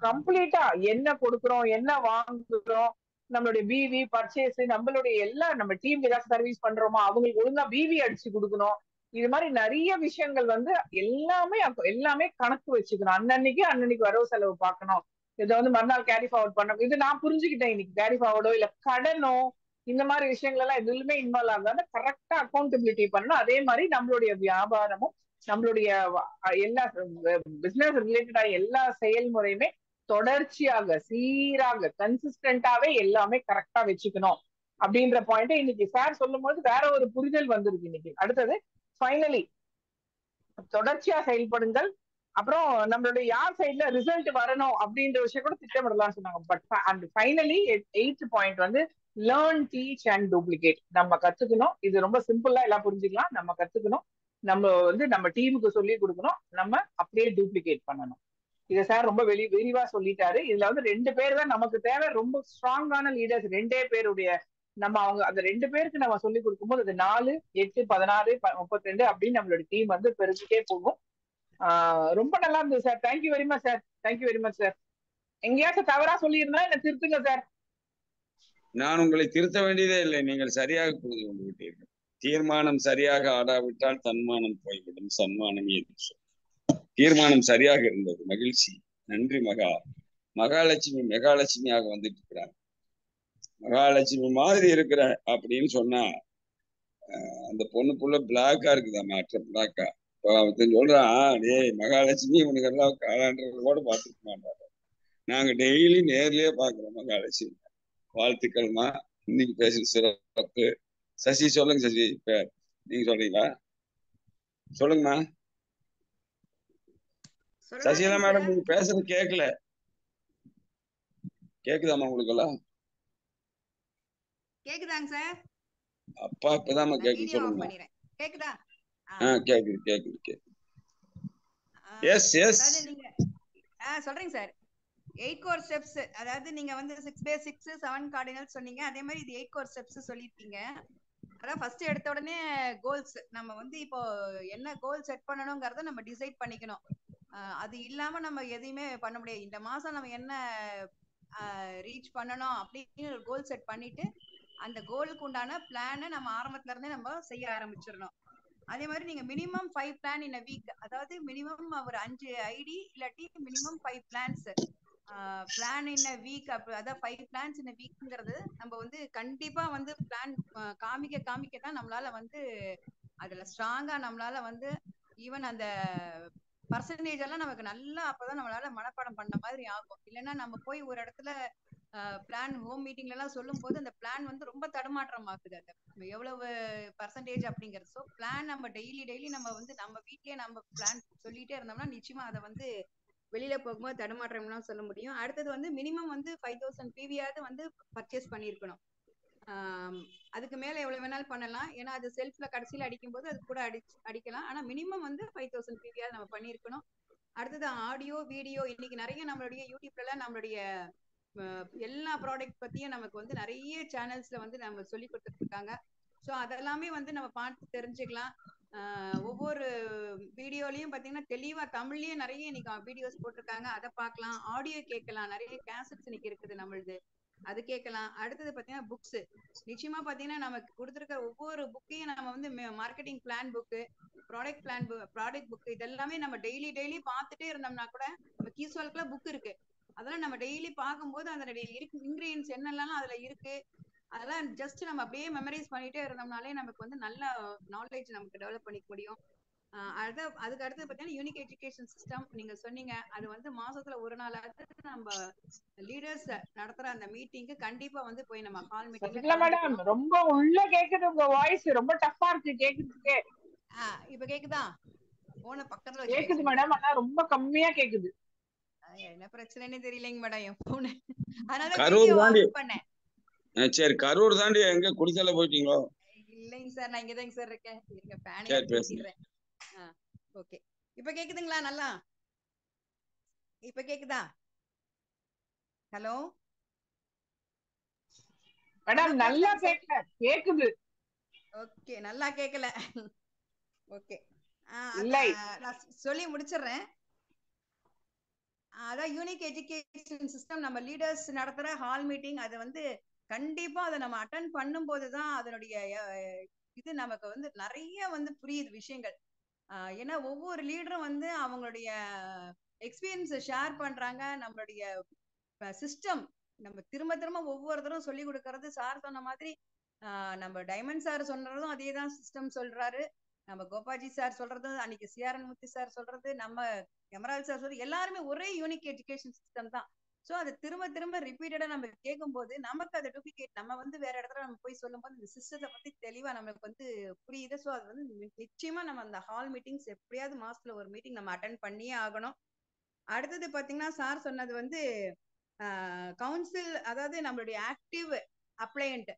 கம்ப்ளீட்டா என்ன கொடுக்குறோம், என்ன வாங்குறோம், நம்மளுடைய பிவி பர்ச்சேஸ், நம்மளுடைய எல்லாம் நம்ம டீம் ஏதாவது சர்வீஸ் பண்றோமா அவங்களுக்கு ஒழுங்கா பிவி அடிச்சு கொடுக்கணும். இது மாதிரி நிறைய விஷயங்கள் வந்து எல்லாமே கணக்கு வச்சுக்கணும். அன்னன்னைக்கு வரவு செலவு பார்க்கணும். இதை வந்து மறுநாள் கேரி ஃபார்வர்ட் பண்ணணும். இது நான் புரிஞ்சுக்கிட்டேன். இன்னைக்கு கேரி ஃபார்வர்டோ இல்ல கடனோ இந்த மாதிரி விஷயங்கள் எல்லாம் எதுவுமே இன்வால்வ் ஆகாத கரெக்டா அக்கௌண்டபிலிட்டி பண்ணணும். அதே மாதிரி நம்மளுடைய வியாபாரமும் நம்மளுடைய எல்லா பிசினஸ் ரிலேட்டடா எல்லா செயல்முறையுமே தொடர்ச்சியாக சீராக கன்சிஸ்டன்டாவே எல்லாமே கரெக்டா வச்சுக்கணும் அப்படின்ற பாயிண்ட் இன்னைக்கு சார் சொல்லும் போது வேற ஒரு புரிதல் வந்திருக்கு இன்னைக்கு. அடுத்தது ஃபைனலி தொடர்ச்சியா செயல்படுங்கள். அப்புறம் நம்மளுடைய யார் சைட்ல ரிசல்ட் வரணும் அப்படின்ற விஷயம் கூட திட்டமிடலாம் சொன்னாங்க. But and finally 8th point வந்து லேர்ன், டீச் அண்ட் டூப்ளிகேட். நம்ம கத்துக்கணும். இது ரொம்ப சிம்பிளா எல்லாம் புரிஞ்சுக்கலாம். நம்ம கத்துக்கணும், நம்ம வந்து நம்ம டீமுக்கு சொல்லி கொடுக்கணும், நம்ம அப்படியே டூப்ளிகேட் பண்ணணும். இதை சார் ரொம்ப விரிவா சொல்லிட்டாரு. இதுல வந்து 2 பேர் தான் நமக்கு தேவை, ரொம்ப ஸ்ட்ராங்கான லீடர்ஸ். 2 பேருடைய நம்ம அந்த 2 பேருக்கு நம்ம சொல்லி கொடுக்கும்போது அது 4, 8, 16, 32 அப்படின்னு நம்மளோட டீம் வந்து பெருகிட்டே போகும். ரொம்ப நல்லா இருந்தது sir. Thank you very much sir. Thank you very much sir. எங்கேயாச்சும் தவறா சொல்லியிருந்தா என்ன திருத்துங்க சார். நான் உங்களை திருத்த வேண்டியதே இல்லை, நீங்கள் சரியாக புரிந்து கொண்டு விட்டீர்கள். தீர்மானம் சரியாக ஆடாவிட்டால் தன்மானம் போய்விடும், சன்மானம் ஏது. தீர்மானம் சரியாக இருந்தது. மகிழ்ச்சி. நன்றி மகா. மகாலட்சுமி மெகாலட்சுமியாக வந்துட்டு இருக்கிறாங்க. மகாலட்சுமி மாதிரி இருக்கிற அப்படின்னு சொன்னா அந்த பொண்ணுக்குள்ள பிளாக்கா இருக்குதா, மாற்ற பிளாக்கா. அவன் சொல்றான், டேய் மகாலட்சுமி இவனுக்கு எல்லாம் காலாண்டோட பார்த்துக்க மாட்டாங்க. நாங்க டெய்லி நேர்லயே பாக்குறோம் மகாலட்சுமி. வாழ்த்துக்கள்மா, இன்னைக்கு பேசுற சிறப்பு. சசி சொல்லுங்க சசி, இப்ப நீங்க சொல்றீங்களா? சொல்லுங்கம்மா. சசிகலா மேடம், நீங்க பேசுறது கேட்கல. கேக்குதாம்மா உங்களுக்கு எல்லாம்? கேக்குதாங்க சார்? அப்பா இப்பதாம்மா கேக்குது, சொல்லுங்க. கேக்குதா? கேக்குது கேக்குது கேக்குது. Yes yes. நீங்க சொல்றீங்க சார். 8 கோர் ஸ்டெப்ஸ், அதாவது நீங்க வந்து 6 பேசிக்ஸ் 7 கார்டினல்ஸ் சொன்னீங்க. அதே மாதிரி இது 8 கோர் ஸ்டெப்ஸ் சொல்லிருக்கீங்க. அதான் ஃபர்ஸ்ட் எடுத்த உடனே கோல்ஸ், நம்ம வந்து இப்போ என்ன கோல் செட் பண்ணணுங்கிறத நம்ம டிசைட் பண்ணிக்கணும். அது இல்லாம நம்ம எதையுமே பண்ண முடியாது. இந்த மாசம் நம்ம என்ன ரீச் பண்ணணும் அப்படின்னு ஒரு கோல் செட் பண்ணிட்டு அந்த கோலுக்கு உண்டான பிளானை நம்ம ஆரம்பத்துல இருந்தே நம்ம செய்ய ஆரம்பிச்சிடணும். அதே மாதிரி நீங்க minimum 5 plan in a week, அதாவது மினிமம் ஒரு 5 ஐடி இல்லாட்டி minimum 5 plans plan in a week. அதாவது 5 பிளான்ஸ் இன் a வீக்ங்கிறது நம்ம வந்து கண்டிப்பா வந்து பிளான் காமிக்க தான் நம்மளால வந்து அதுல ஸ்ட்ராங்கா நம்மளால வந்து ஈவன் அந்த பர்சன்டேஜ் எல்லாம் நமக்கு நல்லா அப்பதான் நம்மளால மனப்பாடம் பண்ண மாதிரி ஆகும். இல்லைன்னா நம்ம போய் ஒரு இடத்துல பிளான் ஹோம் மீட்டிங்ல எல்லாம் சொல்லும் போது அந்த பிளான் வந்து ரொம்ப தடுமாற்றம் ஆகுது. அது எவ்வளவு பர்சன்டேஜ் அப்படிங்கிறது. ஸோ பிளான் நம்ம டெய்லி நம்ம வந்து நம்ம வீட்லயே நம்ம பிளான் சொல்லிட்டே இருந்தோம்னா நிச்சயமா அதை வந்து வெளியில போகும்போது தடுமாற்றம்லாம் சொல்ல முடியும். அடுத்தது வந்து மினிமம் வந்து 5000 பிவியாவது வந்து பர்ச்சேஸ் பண்ணியிருக்கணும். அதுக்கு மேல எவ்வளவு வேணாலும் பண்ணலாம். ஏன்னா அது செல்ஃப்ல கடைசியில அடிக்கும் போது அது கூட அடிக்கலாம். ஆனா மினிமம் வந்து 5000 பிவியாவது நம்ம பண்ணியிருக்கணும். அடுத்தது ஆடியோ வீடியோ. இன்னைக்கு நிறைய நம்மளுடைய யூடியூப்ல எல்லாம் நம்மளுடைய எல்லா ப்ராடக்ட் பத்தியும் நமக்கு வந்து நிறைய சேனல்ஸ்ல வந்து நம்ம சொல்லி கொடுத்துட்டு இருக்காங்க. ஸோ அதெல்லாமே வந்து நம்ம பார்த்து தெரிஞ்சுக்கலாம். ஒவ்வொரு வீடியோலயும் பாத்தீங்கன்னா தெளிவா தமிழ்லயே நிறைய இன்னைக்கு வீடியோஸ் போட்டிருக்காங்க, அதை பார்க்கலாம். ஆடியோ கேட்கலாம், நிறைய கேசட்ஸ் இன்னைக்கு இருக்குது நம்மளுது, அது கேட்கலாம். அடுத்தது பாத்தீங்கன்னா புக்ஸ். நிச்சயமா பாத்தீங்கன்னா நமக்கு கொடுத்துருக்க ஒவ்வொரு புக்கையும் நம்ம வந்து marketing plan book, product book, இதெல்லாமே நம்ம டெய்லி பார்த்துட்டே இருந்தோம்னா கூட நம்ம கீஸ்வால்க்குலாம் புக் இருக்கு. அதெல்லாம் நம்ம டெய்லி பார்க்கும்போது அதனுடைய இன்கிரீடியன்ஸ் என்னெல்லாம் அதுல இருக்கு அதெல்லாம் ஜஸ்ட் நம்ம அப்படியே மெமரைஸ் பண்ணிட்டே இருந்தோம்னாலே நமக்கு வந்து நல்ல நாலேஜ் நமக்கு டெவலப் பண்ணிக்க முடியும். அதுக்கு அடுத்து பாத்தீங்கன்னா யூனிக் எஜுகேஷன் சிஸ்டம் நீங்க சொன்னீங்க. அது வந்து மாசத்துல ஒரு நாளாவது நம்ம லீடர்ஸ் நடத்துற அந்த மீட்டிங்க்கு கண்டிப்பா வந்து போய் நம்ம ஹால் மீட்டிங்ல மேடம் ரொம்ப உள்ள கேக்குது, உங்க வாய்ஸ் ரொம்ப டஃப்பா இருக்கு கேக்குறதுக்கே. இப்ப கேக்குதா? போன பக்கத்துல கேக்குது மேடம், ஆனா ரொம்ப கம்மியா கேக்குது. என்ன பிரச்சனைன்னு தெரியலங்க மேடம் என் போன். அதனால கரூர் தாண்டி பண்ணேன். சரி, கரூர் தாண்டி எங்க குடிச்சால போயிட்டீங்களோ? இல்லைங்க சார், நான் இங்கதாங்க சார் இருக்கேன். இருங்க ஃபேனை பேசிடுறேன். ஓகே, இப்ப கேக்குதுங்களா? நல்லா இப்ப கேக்குதா? ஹலோ மேடம் நல்லா கேட்கல, கேக்குது. ஓகே, நல்லா கேட்கல. ஓகே, நான் சொல்லி முடிச்சிடுறேன். அதான் யூனிக் எஜுகேஷன் சிஸ்டம் நம்ம லீடர்ஸ் நடத்துற ஹால் மீட்டிங். அது வந்து கண்டிப்பா அதை நம்ம அட்டன் பண்ணும் போதுதான் அதனுடைய இது நமக்கு வந்து நிறைய வந்து புரியுது விஷயங்கள். ஏன்னா ஒவ்வொரு லீடரும் வந்து அவங்களுடைய எக்ஸ்பீரியன்ஸை ஷேர் பண்றாங்க. நம்மளுடைய சிஸ்டம் நம்ம திரும்ப ஒவ்வொருத்தரும் சொல்லி கொடுக்கறது. சார் சொன்ன மாதிரி நம்ம டைமண்ட் சார் சொல்றதும் அதே தான் சிஸ்டம் சொல்றாரு. நம்ம கோபாஜி சார் சொல்றது, அன்னைக்கு சிஆர்என் மூர்த்தி சார் சொல்றது, நம்ம எமரால் சார் சொல்றது, எல்லாருமே ஒரே யூனிக் எஜுகேஷன் சிஸ்டம் தான். ஸோ அதை திரும்ப ரிப்பீட்டடா நம்ம கேட்கும் போது நமக்கு அதை டூப்ளிகேட் நம்ம வந்து வேற இடத்துல நம்ம போய் சொல்லும் போது இந்த சிஸ்டத்தை பத்தி தெளிவா நம்மளுக்கு வந்து புரியுது. ஸோ அது வந்து நிச்சயமா நம்ம அந்த ஹால் மீட்டிங்ஸ் எப்படியாவது மாசத்துல ஒரு மீட்டிங் நம்ம அட்டன் பண்ணியே ஆகணும். அடுத்தது பாத்தீங்கன்னா சார் சொன்னது வந்து கவுன்சில், அதாவது நம்மளுடைய ஆக்டிவ் அப்ளையன்ட்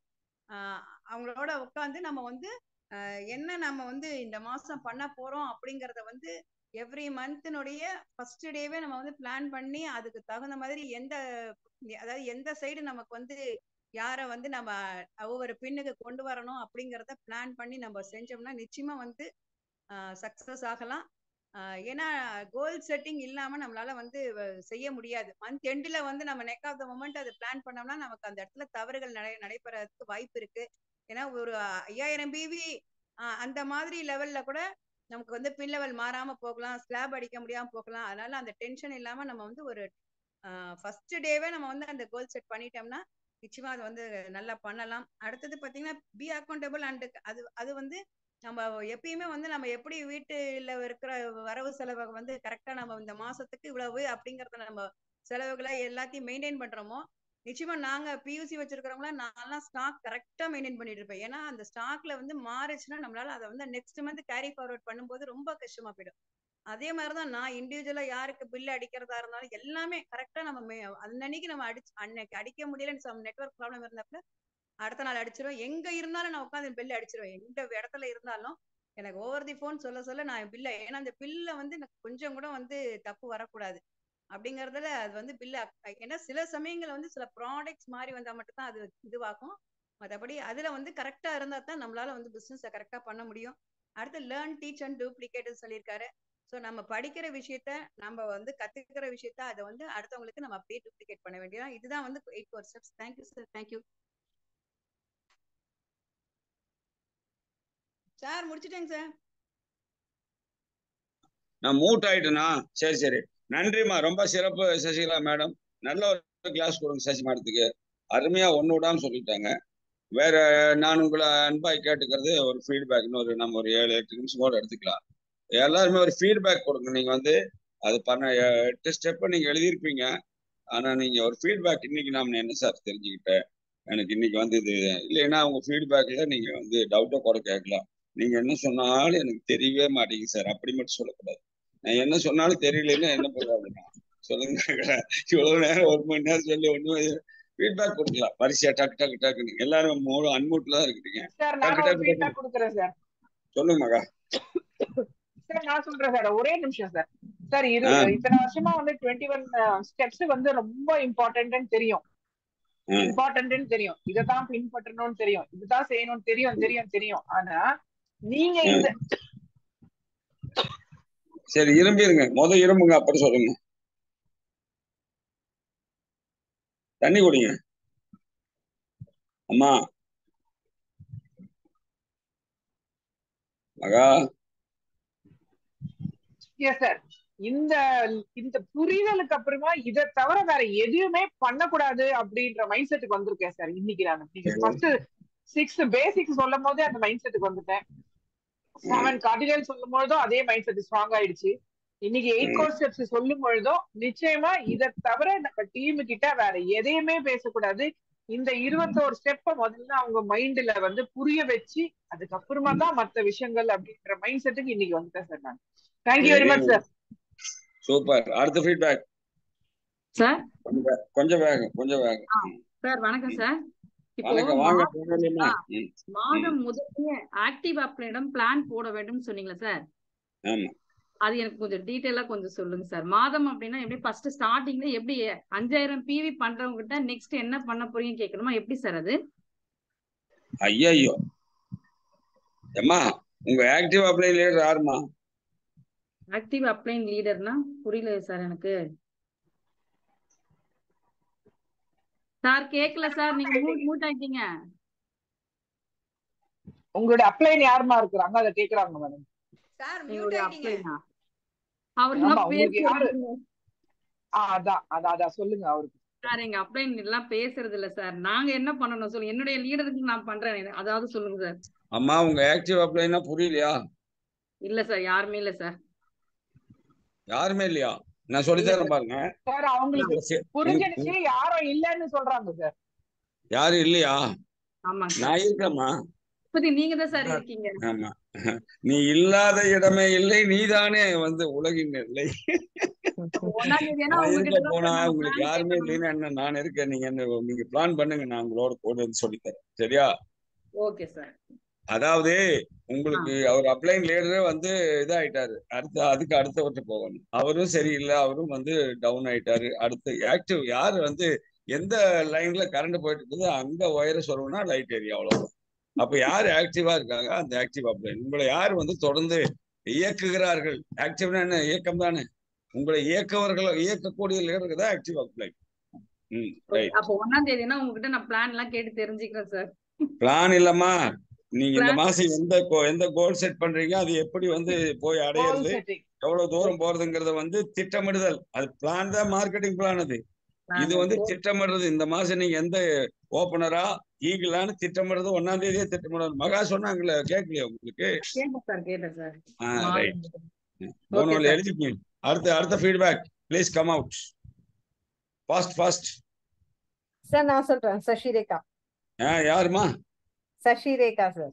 அவங்களோட உட்காந்து நம்ம வந்து என்ன நம்ம வந்து இந்த மாசம் பண்ண போறோம் அப்படிங்கறத வந்து எவ்ரி மந்த்னுடைய ஃபர்ஸ்ட் டேவே நம்ம வந்து பிளான் பண்ணி அதுக்கு தகுந்த மாதிரி அதாவது எந்த சைடு நமக்கு வந்து யாரை வந்து நம்ம ஒவ்வொரு பின்னுக்கு கொண்டு வரணும் அப்படிங்கறத பிளான் பண்ணி நம்ம செஞ்சோம்னா நிச்சயமா வந்து சக்சஸ் ஆகலாம். ஏன்னா கோல் செட்டிங் இல்லாம நம்மளால வந்து செய்ய முடியாது. மந்த் எண்ட்ல வந்து நம்ம நெக் ஆஃப் த மொமெண்ட் அதை பிளான் பண்ணோம்னா நமக்கு அந்த இடத்துல தவறுகள் நடைபெறதுக்கு வாய்ப்பு இருக்கு. ஏன்னா ஒரு 5000 பிவி அந்த மாதிரி லெவல்ல கூட நமக்கு வந்து பின் லெவல் மாறாம போகலாம், ஸ்லாப் அடிக்க முடியாம போகலாம். அதனால அந்த டென்ஷன் இல்லாம நம்ம வந்து ஒரு ஃபர்ஸ்ட் டேவே நம்ம வந்து அந்த கோல் செட் பண்ணிட்டோம்னா நிச்சயமா அது வந்து நல்லா பண்ணலாம். அடுத்தது பாத்தீங்கன்னா பி அக்கௌண்டபிள் அண்ட் அது வந்து நம்ம எப்பயுமே வந்து நம்ம எப்படி வீட்டுல இருக்கிற வரவு செலவை வந்து கரெக்டா நம்ம இந்த மாசத்துக்கு இவ்வளவு அப்படிங்கறத நம்ம செலவுகளை எல்லாத்தையும் மெயின்டைன் பண்றோமோ, நிச்சயமா நாங்க பியூசி வச்சிருக்கிறவங்கள நான்லாம் ஸ்டாக் கரெக்டா மெயின்டைன் பண்ணிட்டு இருப்பேன். ஏன்னா அந்த ஸ்டாக்ல வந்து மாறுச்சுன்னா நம்மளால அதை வந்து நெக்ஸ்ட் மந்த் கேரி ஃபார்வர்ட் பண்ணும்போது ரொம்ப கஷ்டமா போயிடும். அதே மாதிரிதான் நான் இண்டிவிஜுவலா யாருக்கு பில் அடிக்கிறதா இருந்தாலும் எல்லாமே கரெக்டா நம்ம அன்னைக்கு நம்ம அன்னைக்கு அடிக்க முடியலன்னு நெட்வொர்க் ப்ராப்ளம் இருந்தப்ப அடுத்த நாள் அடிச்சிருவேன். எங்க இருந்தாலும் நான் உட்காந்து பில் அடிச்சிருவேன். எந்த இடத்துல இருந்தாலும் எனக்கு ஓவர் தி போன் சொல்ல நான் பில்ல, ஏன்னா அந்த பில்ல வந்து எனக்கு கொஞ்சம் கூட வந்து தப்பு வரக்கூடாது அப்படிங்கறதுல அது வந்து பில்ல. ஏன்னா சில சமயங்கள் வந்து சில ப்ராடக்ட்ஸ் மாதிரி வந்தா மட்டும் தான் அது இதுவாகும். மற்றபடி அதுல வந்து கரெக்டா இருந்தா தான் நம்மளால வந்து பிசினஸ் கரெக்டா பண்ண முடியும். அடுத்து லேர்ன் டீச் அண்ட் டூப்ளிகேட் சொல்லியிருக்காரு. ஸோ நம்ம படிக்கிற விஷயத்த நம்ம வந்து கத்துக்கிற விஷயத்த அதை வந்து அடுத்தவங்களுக்கு நம்ம அப்படியே டூப்ளிகேட் பண்ண வேண்டியதான். இதுதான் வந்து 8 core steps. Thank you sir. Thank you sir. முடிச்சிட்டேங்க சார். நான் மூட் ஆயிட்டேனா? சரி சரி, நன்றிம்மா, ரொம்ப சிறப்பு சசிகலா மேடம். நல்ல ஒரு கிளாஸ் கொடுங்க சசி மேடத்துக்கு, அருமையா ஒண்ணு விடாம சொல்லிட்டாங்க. வேற நான் உங்களை அன்பாய் கேட்டுக்கிறது ஒரு ஃபீட்பேக், நம்ம ஒரு 7-8 நிமிஷம் கூட எடுத்துக்கலாம். எல்லாருமே ஒரு ஃபீட்பேக் கொடுங்க. நீங்க வந்து அது பண்ண 8 ஸ்டெப் நீங்க எழுதியிருப்பீங்க. ஆனா நீங்க ஒரு ஃபீட்பேக், இன்னைக்கு நான் என்ன சார் தெரிஞ்சுக்கிட்டேன், எனக்கு இன்னைக்கு வந்து இது இல்லைன்னா உங்க ஃபீட்பேக்ல நீங்க வந்து டவுட்டை கூட கேட்கலாம். நீங்க என்ன சொன்னாலும் எனக்கு தெரியவே மாட்டேங்குது சார், அப்படி மட்டும் சொல்லக்கூடாது. நான் என்ன சொன்னாலும் தெரியலன்னா என்ன பண்ணுவாங்க சொல்லுங்க. இவ்வளவு நேரம் 1 மணி நேரம் சொல்லி ஒண்ணுமே ஃபீட்பேக் கொடுக்கலாம் வரிசையா டக்கு டக்கு டக்குன்னு. எல்லாரும் அன்மூட்ல தான் இருக்கிறீங்க. சார் டக்கு நான் ஒரு டக்கு ஃபீட்பேக் டக்கு கொடுக்குறேன் சார். சொல்லுங்க மகா. சார் நான் சொல்றேன் சார், ஒரே நிமிஷம் சார். சார் இது இத்தனை வருஷமா வந்து 21 ஸ்டெப்ஸ் வந்து ரொம்ப இம்பார்ட்டன்ட்னு தெரியும், இதைதான் பின்பற்றணும்னு தெரியும், இதுதான் செய்யணும்னு தெரியும். ஆனா நீங்க இந்த சரி இரும்பிருங்க, இரும்புங்க, அப்புறம் சொல்லுங்க. தண்ணி குடிங்க அம்மா. மகா. சார் இந்த இந்த புரிதலுக்கு அப்புறமா இதை தவிர வேற எதுவுமே பண்ணக்கூடாது அப்படின்ற மைண்ட் செட்டுக்கு வந்திருக்கேன் சார். இன்னைக்கு நான் ஃபர்ஸ்ட் 6 பேசிக்ஸ் சொல்லும் போதே அந்த மைண்ட் செட்டுக்கு வந்துட்டேன். 7 கார்டினல் சொல்லும் பொழுதும் அதே மைண்ட் செட் ஸ்ட்ராங் ஆயிடுச்சு. இன்னைக்கு 8 core steps சொல்லும் பொழுதும் நிச்சயமா இதை தவிர நம்ம டீமு கிட்ட வேற எதையுமே பேசக்கூடாது. இந்த 21 ஸ்டெப்ப முதல்ல அவங்க மைண்ட்ல வந்து புரிய வச்சு அதுக்கப்புறமா தான் மற்ற விஷயங்கள் அப்படின்ற மைண்ட் செட்டுக்கு இன்னைக்கு வந்துட்டேன் சார் நான். Thank you very much sir. Super. அடுத்த ஃபீட்பேக் சார். கொஞ்சம் வேகம் சார். வணக்கம் சார். இப்போ மாதம் முதல்ல ஆக்டிவ் அப்ளைனிடம் பிளான் போட வேண்டும் சொன்னீங்களா சார்? ஆமா. அது எனக்கு கொஞ்சம் டீடைலா கொஞ்சம் சொல்லுங்க சார். மாதம் அப்படின்னா எப்படி ஃபர்ஸ்ட் ஸ்டார்டிங்ல எப்படி 5000 பிவி பண்றவங்க கிட்ட நெக்ஸ்ட் என்ன பண்ண போறீங்க கேட்கணுமா, எப்படி சார் அது? ஐயோ அம்மா, உங்க ஆக்டிவ் அப்ளைன் லீடர் யாருமா? ஆக்டிவ் அப்ளைன் லீடர்னா புரியல சார் எனக்கு. சார் கேக்கல சார், நீங்க மூட் ஆயிட்டீங்க. உங்களோட அப்ளைன் யாருமா இருக்கிறாங்க அதை கேக்குறாங்க மேடம். சார் மியூட் ஆயிட்டீங்க. அவர் இன்னும் பேசுறது. அதான் சொல்லுங்க அவருக்கு. சார் எங்க அப்ளைன் எல்லாம் பேசுறது இல்ல சார். நாங்க என்ன பண்ணணும் சொல்லுங்க. என்னுடைய லீடருக்கு நான் பண்றேன், அதாவது சொல்லுங்க சார். அம்மா உங்க ஆக்டிவ் அப்ளைனா புரியலையா? இல்ல சார், யாருமே இல்ல சார். யாருமே இல்லையா? நான் சொல்லித்தரேன் பாருங்க சார். அவங்களுக்கு புரிஞ்சிடுச்சு, யாரும் இல்லன்னு சொல்றாங்க சார். யாரும் இல்லையா? ஆமா நான் இருக்கேம்மா. நீங்க தான் சார் இருக்கீங்க. ஆமா, நீ இல்லாத இடமே இல்லை, நீதானே வந்து உலகின் இல்லை. போனா உங்களுக்கு யாருமே இல்லைன்னா என்ன, நான் இருக்கேன். நீங்க பிளான் பண்ணுங்க, நான் உங்களோட கூட சொல்லித்தரேன். சரியா? Okay sir. அதாவது உங்களுக்கு அவர் அப்ளைன் லீடரே வந்து இதாயிட்டாரு, அதுக்கு அடுத்தவற்றை போகணும். அவரும் சரியில்லை, அவரும் வந்து டவுன் ஆயிட்டாரு. அடுத்து ஆக்டிவ் யாரு வந்து எந்த லைன்ல கரண்ட் போயிட்டு இருக்குது அங்க ஒயரை சொல்லணும்னா லைட் ஏரியா, அவ்வளவு. அப்ப யாரு ஆக்டிவா இருக்காங்க, அந்த ஆக்டிவ் அப்ளைன். உங்களை யாரு வந்து தொடர்ந்து இயக்குகிறார்கள். ஆக்டிவ்னா என்ன? இயக்கம் தானே. உங்களை இயக்கக்கூடிய லீடருக்கு தான் ஆக்டிவ் அப்ளை. ரைட். அப்போ 1ஆம் தேதினா உங்ககிட்ட நான் பிளான் எல்லாம் கேட்டு தெரிஞ்சுக்கிறேன் சார். பிளான் இல்லம்மா, நீங்க இந்த மாசம் எந்த கோல் செட் பண்றீங்க, அது எப்படி வந்து போய் அடையிறது, எவ்வளவு தூரம் போறதுங்கிறத வந்து திட்டமிடுதல். அது பிளான் தான், மார்க்கெட்டிங் பிளான். அது இது வந்து திட்டமிடுறது. இந்த மாசம் நீங்க எந்த ஓபனரா ஈகிளான்னு திட்டமிடுறது 1ஆம் தேதியே திட்டமிடணும். மகா சொன்னாங்களே, கேட்கலையா உங்களுக்கு? கேட்டேன் சார். ரைட். போனோல எழுதிக்கீங்க. அடுத்த feedback please come out fast. Sir நான் சொல்றேன். சசிரேகா. யாருமா? சசிரேகா சார்.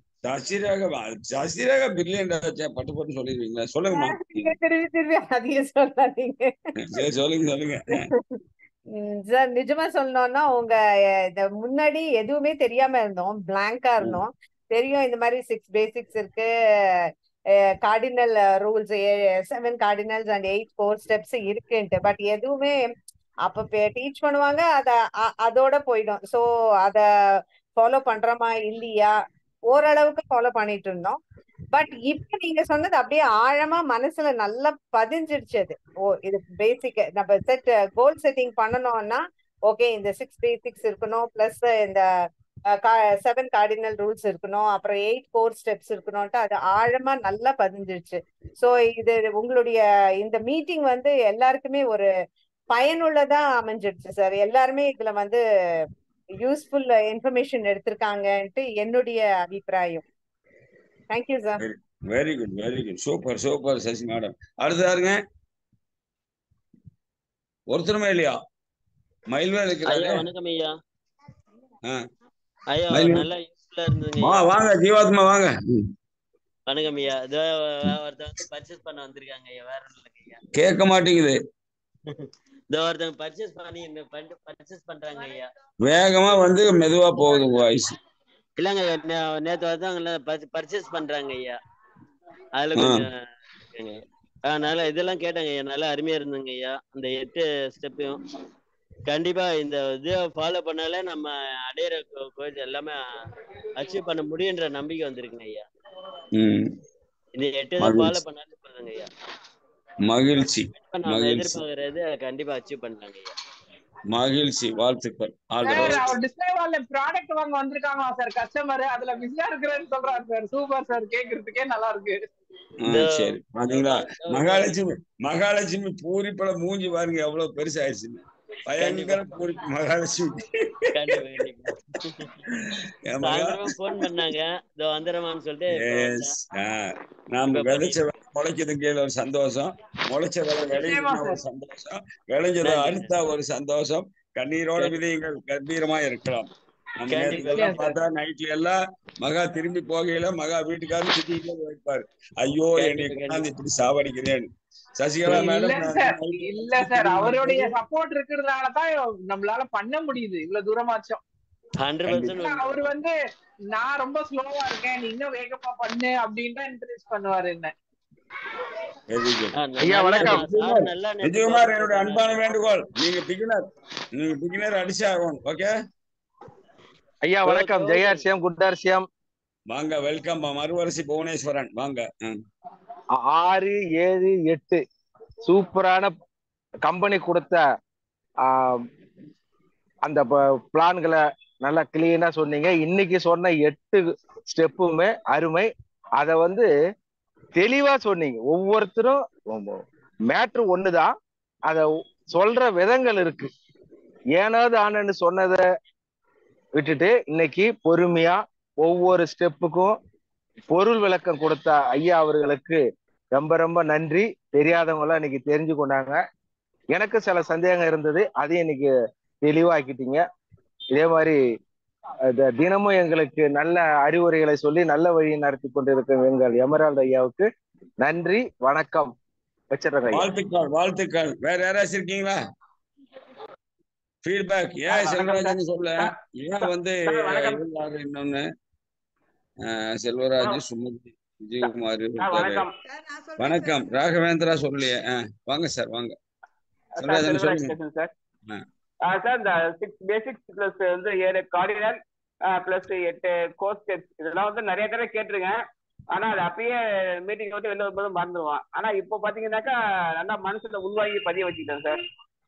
சசிரேகா பிரில்லியன்ட். பட்டு சொல்லிடுவீங்களா? சொல்லுங்கம்மா. திருப்பி அதையே சொல்லாதீங்க. சொல்லுங்க. சார் நிஜமா சொல்லணும்னா உங்க முன்னாடி எதுவுமே தெரியாம இருந்தோம், பிளாங்கா இருந்தோம். தெரியும் இந்த மாதிரி 6 பேசிக்ஸ் இருக்கு, cardinal rules 7 cardinals and 8 core steps இருக்குன்ட்டு. பட் எதுவுமே அப்ப டீச் பண்ணுவாங்க, அதோட போயிடும். ஸோ அத ஃபாலோ பண்றோமா இல்லையா, ஓரளவுக்கு ஃபாலோ பண்ணிட்டு இருந்தோம். பட் இப்ப நீங்க சொன்னது அப்படியே ஆழமா மனசுல நல்லா பதிஞ்சிடுச்சு. அது இது பேசிக். நம்ம கோல் செட்டிங் பண்ணணும்னா ஓகே, இந்த 6 பேசிக்ஸ் இருக்கணும், பிளஸ் இந்த 7 கார்டினல் ரூல்ஸ் இருக்கணும், அப்புறம் 8 கோர் ஸ்டெப்ஸ் இருக்கணும்ட்டு அது ஆழமா நல்லா பதிஞ்சிடுச்சு. ஸோ இது உங்களுடைய இந்த மீட்டிங் வந்து எல்லாருக்குமே ஒரு பயனுள்ளதா அமைஞ்சிடுச்சு சார். எல்லாருமே இதுல வந்து யூஸ்ஃபுல் இன்ஃபர்மேஷன் எடுத்திருக்காங்கன்ட்டு என்னுடைய அபிப்பிராயம். Thank you sir. Very good. Super Sasi madam. அடுத்து யாருங்க? ஒருத்தருமே இல்லையா? மயில்வேல் இருக்கிறாரு. வணக்கம் ஐயா. நல்லா யூஸ்ஃபுல்லா இருந்ததுங்க. வாங்க ஜீவாத்மா வாங்க. வணக்கம் ஐயா. ஒருத்தவங்க பர்ச்சேஸ் பண்ண வந்திருக்காங்க ஐயா. வேற ஒண்ணும் இல்லைங்க ஐயா. கேட்க மாட்டேங்குது. ஒருத்தவங்க பர்ச்சேஸ் பண்றாங்க ஐயா. வேகமா வந்து மெதுவா போகுது வாய்ஸ். இல்லங்க, நேத்து ஒருத்தவங்க பர்ச்சேஸ் பண்றாங்க ஐயா. அதுல கொஞ்சம் அதனால இதெல்லாம் கேட்டாங்க ஐயா. நல்லா அருமையா இருந்துங்க ஐயா. அந்த 8 ஸ்டெப்பையும் கண்டிப்பா இந்த இதை ஃபாலோ பண்ணாலே நம்ம அடையிற கோயில் எல்லாமே அச்சீவ் பண்ண முடியுன்ற நம்பிக்கை வந்திருக்குங்க ஐயா. இந்த 8 இதை ஃபாலோ பண்ணாலே போதுங்க ஐயா. மகிழ்ச்சி. நம்ம எதிர்பார்க்கறது கண்டிப்பா அச்சீவ் பண்ணலாங்க ஐயா. மகிழ்ச்சி, வாழ்த்துக்கள். அவர் டிஸ்ப்ளே வால்ல ப்ராடக்ட் வாங்க வந்திருக்காங்களா சார் கஸ்டமர், அதுல பிஸியா இருக்கிறேன்னு சொல்றாரு சார். சூப்பர் சார், கேக்குறதுக்கே நல்லா இருக்கு. சரி, பாத்தீங்களா மகாலட்சுமி பூரிப்பட மூஞ்சி பாருங்க எவ்வளவு பெருசாயிருச்சு. பயங்கர பூரிப்பு மகாலட்சுமி. போன் பண்ணாங்க வந்துடுமான்னு சொல்லிட்டு. நாம விதைச்ச முளைக்குது கீழே ஒரு சந்தோஷம், முளைச்ச வேலை விளையுதுன்னா ஒரு சந்தோஷம், விளைஞ்சதை அடுத்தா ஒரு சந்தோஷம். கண்ணீரோட விதையுங்கள், கம்பீரமா இருக்கலாம். நம்ம நேரத்துக்கெல்லாம் பார்த்தா நைட்ல எல்லாம் மகா திரும்பி போகையில மகா வீட்டுக்காரர் திட்டிகிட்டே வைப்பாரு, ஐயோ என்னை கொண்டாந்து இப்படி சாவடிக்கிறேன்னு. சசிகலா மேடம் இல்ல சார், அவருடைய சப்போர்ட் இருக்கிறதுனாலதான் நம்மளால பண்ண முடியுது இவ்வளவு தூரமாச்சும். 100% அவரு வந்து நான் ரொம்ப ஸ்லோவா இருக்கேன், நீ இன்னும் வேகமா பண்ணு அப்படின்னு தான் என்கரேஜ் பண்ணுவாரு என்ன. ஐயா வணக்கம். விஜயகுமார், என்னுடைய அன்பான வேண்டுகோள், நீங்க பிகினர் அடிச்சு ஆகணும். ஓகே ஐயா வணக்கம். ஜெயார்சியம் குட்டார்சியம் வாங்க. வெல்கம். மறுவரிசை புவனேஸ்வரன் வாங்க. 6, 7, 8 சூப்பரான கம்பெனி கொடுத்த அந்த பிளான்களை நல்லா கிளீனா சொன்னீங்க. இன்னைக்கு சொன்ன 8 ஸ்டெப்புமே அருமை. அத வந்து தெளிவா சொன்னீங்க. ஒவ்வொருத்தரும் மேட்ரு ஒண்ணுதான், அத சொல்ற விதங்கள் இருக்கு. ஏனாவது ஆனன்னு சொன்னத விட்டுட்டு இன்னைக்கு பொறுமையா ஒவ்வொரு ஸ்டெப்புக்கும் பொருள் விளக்கம் கொடுத்த ஐயா அவர்களுக்கு ரொம்ப ரொம்ப நன்றி. தெரியாதவங்க எல்லாம் இன்னைக்கு தெரிஞ்சு கொண்டாங்க. எனக்கு சில சந்தேகம் இருந்தது, அதையும் இன்னைக்கு தெளிவாக்கிட்டீங்க. இதே மாதிரி தினமும் எங்களுக்கு நல்ல அறிவுரைகளை சொல்லி நல்ல வழியை நடத்தி கொண்டிருக்கும் எங்கள் எமரால்டு ஐயாவுக்கு நன்றி, வணக்கம். வச்சிடறேன். வாழ்த்துக்கள். வேற யாராச்சும் இருக்கீங்களா? ஃபீட்பேக். ஏன் செல்வராஜன் சொல்ல, ஏன் வந்து இன்னொன்னு செல்வராஜ், சுமதி, விஜயகுமார். வணக்கம். ராகவேந்திரா சொல்லலையே. வாங்க சார், வாங்க. செல்வராஜன் சொல்லுங்க சார். இந்த 6 பேசிக்ஸ் பிளஸ் வந்து 7 கார்டினல் பிளஸ் 8 கோர் ஸ்டெப்ஸ் இதெல்லாம் வந்து நிறைய தடவை கேட்டிருக்கேன். ஆனா அது அப்பயே மீட்டிங் விட்டு வெளில வரும்போது மறந்துடுவான். ஆனா இப்போ பாத்தீங்கன்னாக்கா நல்லா மனசுல உள்வாங்கி பதிய வச்சுக்கிட்டேன் சார்.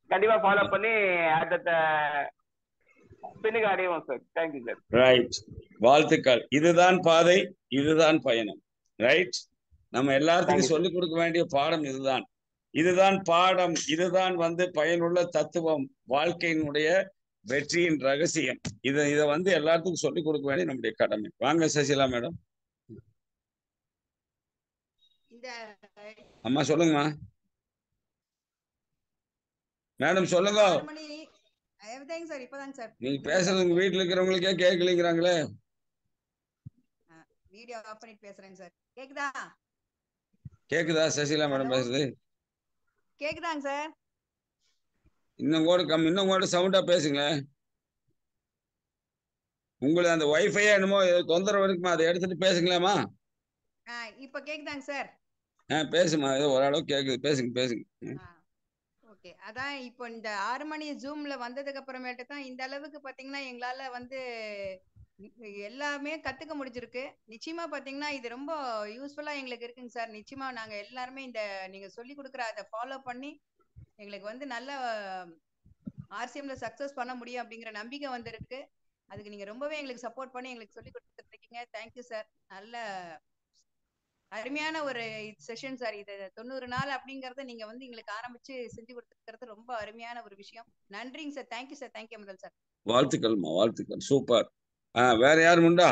கண்டிப்பா ஃபாலோ பண்ணி அடுத்த பின்னுக்கு அடைவோம் சார். Thank you sir. ரைட், வாழ்த்துக்கள். இதுதான் பாதை, இதுதான் பயணம். ரைட், நம்ம எல்லாத்துக்கும் சொல்லிக் கொடுக்க வேண்டிய பாடம் இதுதான். இதுதான் பாடம், இதுதான் பயனுள்ள தத்துவம், வாழ்க்கையினுடைய வெற்றியின் ரகசியம். இதை எல்லாத்துக்கும் சொல்லிக் கொடுக்க வேண்டிய நம்முடைய கடமை. வாங்க சசிகலா மேடம். அம்மா சொல்லுங்கம்மா. மேடம் சொல்லுங்க. நீங்க பேசுறது உங்க வீட்டுல இருக்கிறவங்களுக்கே கேட்கலங்கிறாங்களே. வீடியோ ஆஃப் பண்ணிட்டு பேசுறேன் சார். கேக்குதா? கேக்குதா சசிகலா மேடம் பேசுறது? கேக்குதாங்க சார்? இன்னும் கூட சவுண்டா பேசுங்க. உங்களை அந்த வைஃபை என்னமோ தொந்தரவு இருக்குமா, அதை எடுத்துட்டு பேசுங்களாமா? இப்ப கேக்குதாங்க சார்? பேசுமா, ஏதோ ஓரளவுக்கு கேக்குது. பேசுங்க. ஓகே, அதான் இப்போ இந்த 6 மணி ஜூம்ல வந்ததுக்கு அப்புறமேட்டு தான் இந்த அளவுக்கு பாத்தீங்கன்னா எங்களால எல்லாமே கத்துக்க முடிஞ்சிருக்கு. நிச்சயமா பாத்தீங்கன்னா இது ரொம்ப யூஸ்ஃபுல்லா எங்களுக்கு இருக்குங்க சார். நிச்சயமா நாங்க எல்லாருமே இந்த நீங்க சொல்லி கொடுக்குற அதை ஃபாலோ பண்ணி எங்களுக்கு நல்ல ஆர்சிஎம்ல சக்சஸ் பண்ண முடியும் அப்படிங்கிற நம்பிக்கை வந்திருக்கு. அதுக்கு நீங்க ரொம்பவே எங்களுக்கு சப்போர்ட் பண்ணி எங்களுக்கு சொல்லி கொடுத்துட்டு இருக்கீங்க. Thank you sir. நல்ல அருமையான ஒரு செஷன் சார். இது 90 நாள் அப்படிங்கறத நீங்க எங்களுக்கு ஆரம்பிச்சு செஞ்சு கொடுத்துக்கிறது ரொம்ப அருமையான ஒரு விஷயம். நன்றிங்க சார். Thank you sir. தேங்க்யூ முதல் சார். வாழ்த்துக்கள்மா, வாழ்த்துக்கள். சூப்பர். வேற யாரும் உண்டா?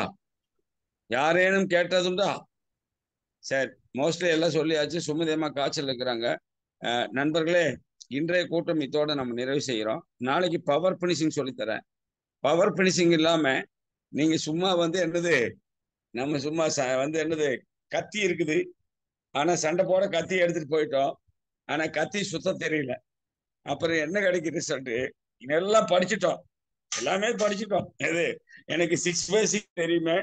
யாரேனும் கேட்டதுண்டா? சரி, மோஸ்ட்லி எல்லாம் சொல்லியாச்சு. சுமதியம்மா காய்ச்சல் இருக்கிறாங்க. நண்பர்களே, இன்றைய கூட்டம் இதோட நம்ம நிறைவு செய்கிறோம். நாளைக்கு பவர் பினிஷிங் சொல்லித்தரேன். பவர் பினிஷிங் இல்லாம நீங்க சும்மா என்னது, நம்ம சும்மா என்னது, கத்தி இருக்குது, ஆனா சண்டை போட கத்தி எடுத்துட்டு போயிட்டோம், ஆனா கத்தி சுத்த தெரியல. அப்புறம் என்ன கிடைக்கும் ரிசல்ட்? எல்லாம் படிச்சுட்டோம், எல்லாமே படிச்சுட்டோம். எது, எனக்கு 6 பேசிக் தெரியுமே,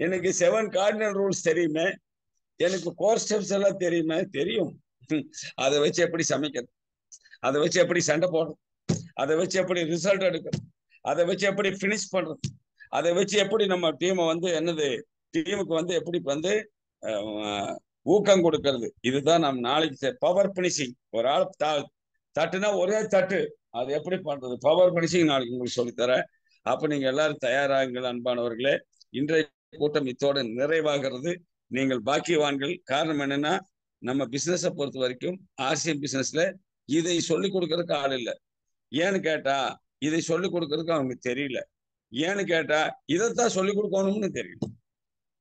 எனக்கு 7 கார்டினல் ரூல்ஸ் தெரியுமே, எனக்கு கோர் ஸ்டெப்ஸ் எல்லாம் தெரியும். அதை வச்சு எப்படி சமைக்கிறது, அதை வச்சு எப்படி சண்டை போடுறது, அதை வச்சு எப்படி ரிசல்ட் எடுக்கிறது, அதை வச்சு எப்படி பினிஷ் பண்றது, அதை வச்சு எப்படி நம்ம டீமை என்னது, டீமுக்கு எப்படி ஊக்கம் கொடுக்கிறது. இதுதான் நம்ம நாளைக்கு பவர் பினிஷிங். ஒரு ஆள் தட்டுனா ஒரே தட்டு, அது எப்படி பண்றது, பவர் பினிஷிங் நாளைக்கு உங்களுக்கு சொல்லித்தரேன். அப்ப நீங்க எல்லாரும் தயாராகுங்கள் அன்பானவர்களே. இன்றைய கூட்டம் இத்தோட நிறைவாகிறது. நீங்கள் பாக்கியவான்கள். காரணம் என்னன்னா, நம்ம பிசினஸை பொறுத்த வரைக்கும் ஆர்சிஎம் பிசினஸ்ல இதை சொல்லிக் கொடுக்கறதுக்கு ஆள் இல்லை. ஏன்னு கேட்டா, இதை சொல்லிக் கொடுக்கறதுக்கு அவங்களுக்கு தெரியல. ஏன்னு கேட்டா, இதைத்தான் சொல்லிக் கொடுக்கணும்னு தெரியல.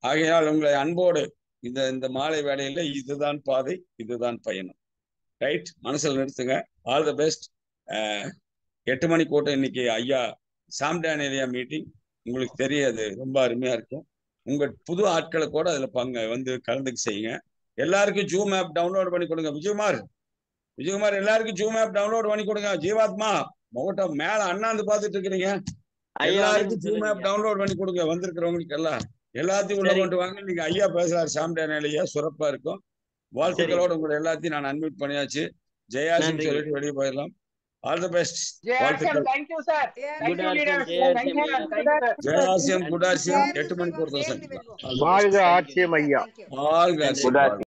ஆகையால் உங்களை அன்போடு இந்த மாலை வேளையில இதுதான் பாதை, இதுதான் பயணம். ரைட், மனசுல நிறுத்துங்க. All the best. 8 மணி கூட்டம் இன்னைக்கு ஐயா சாம் டேனியல் மீட்டிங். உங்களுக்கு தெரியாது, ரொம்ப அருமையா இருக்கும். உங்க புது ஆட்களை கூட அதுல கலந்துக்கு செய்யுங்க. எல்லாருக்கும் ஜூம் ஆப் டவுன்லோட் பண்ணி கொடுங்க. விஜயகுமார் எல்லாருக்கும் ஜூம் ஆப் டவுன்லோட் பண்ணி கொடுங்க. ஜீவாத்மா முகட்டம் மேல அண்ணாந்து பார்த்துட்டு இருக்கிறீங்க, எல்லாருக்கும் ஜூம் ஆப் டவுன்லோட் பண்ணி கொடுங்க. வந்திருக்கிறவங்களுக்கு எல்லாத்தையும் உள்ள கொண்டு வாங்க. நீங்க ஐயா பேசுறாரு, சாம் டேனியல் ஐயா, சிறப்பா இருக்கும். வாழ்த்துக்களோட உங்களை எல்லாத்தையும் நான் அன்மியூட் பண்ணியாச்சு. ஜெயாசிம் சொல்லிட்டு வெளியே போயிடலாம். All the best. வாழ்த்துக்கள். ஜெயாசியம் குடாசியம் 8 மணிக்கு ஒரு தடவை சந்திக்கலாம். வாழ்க ஆர்சிஎம் ஐயா. வாழ்க.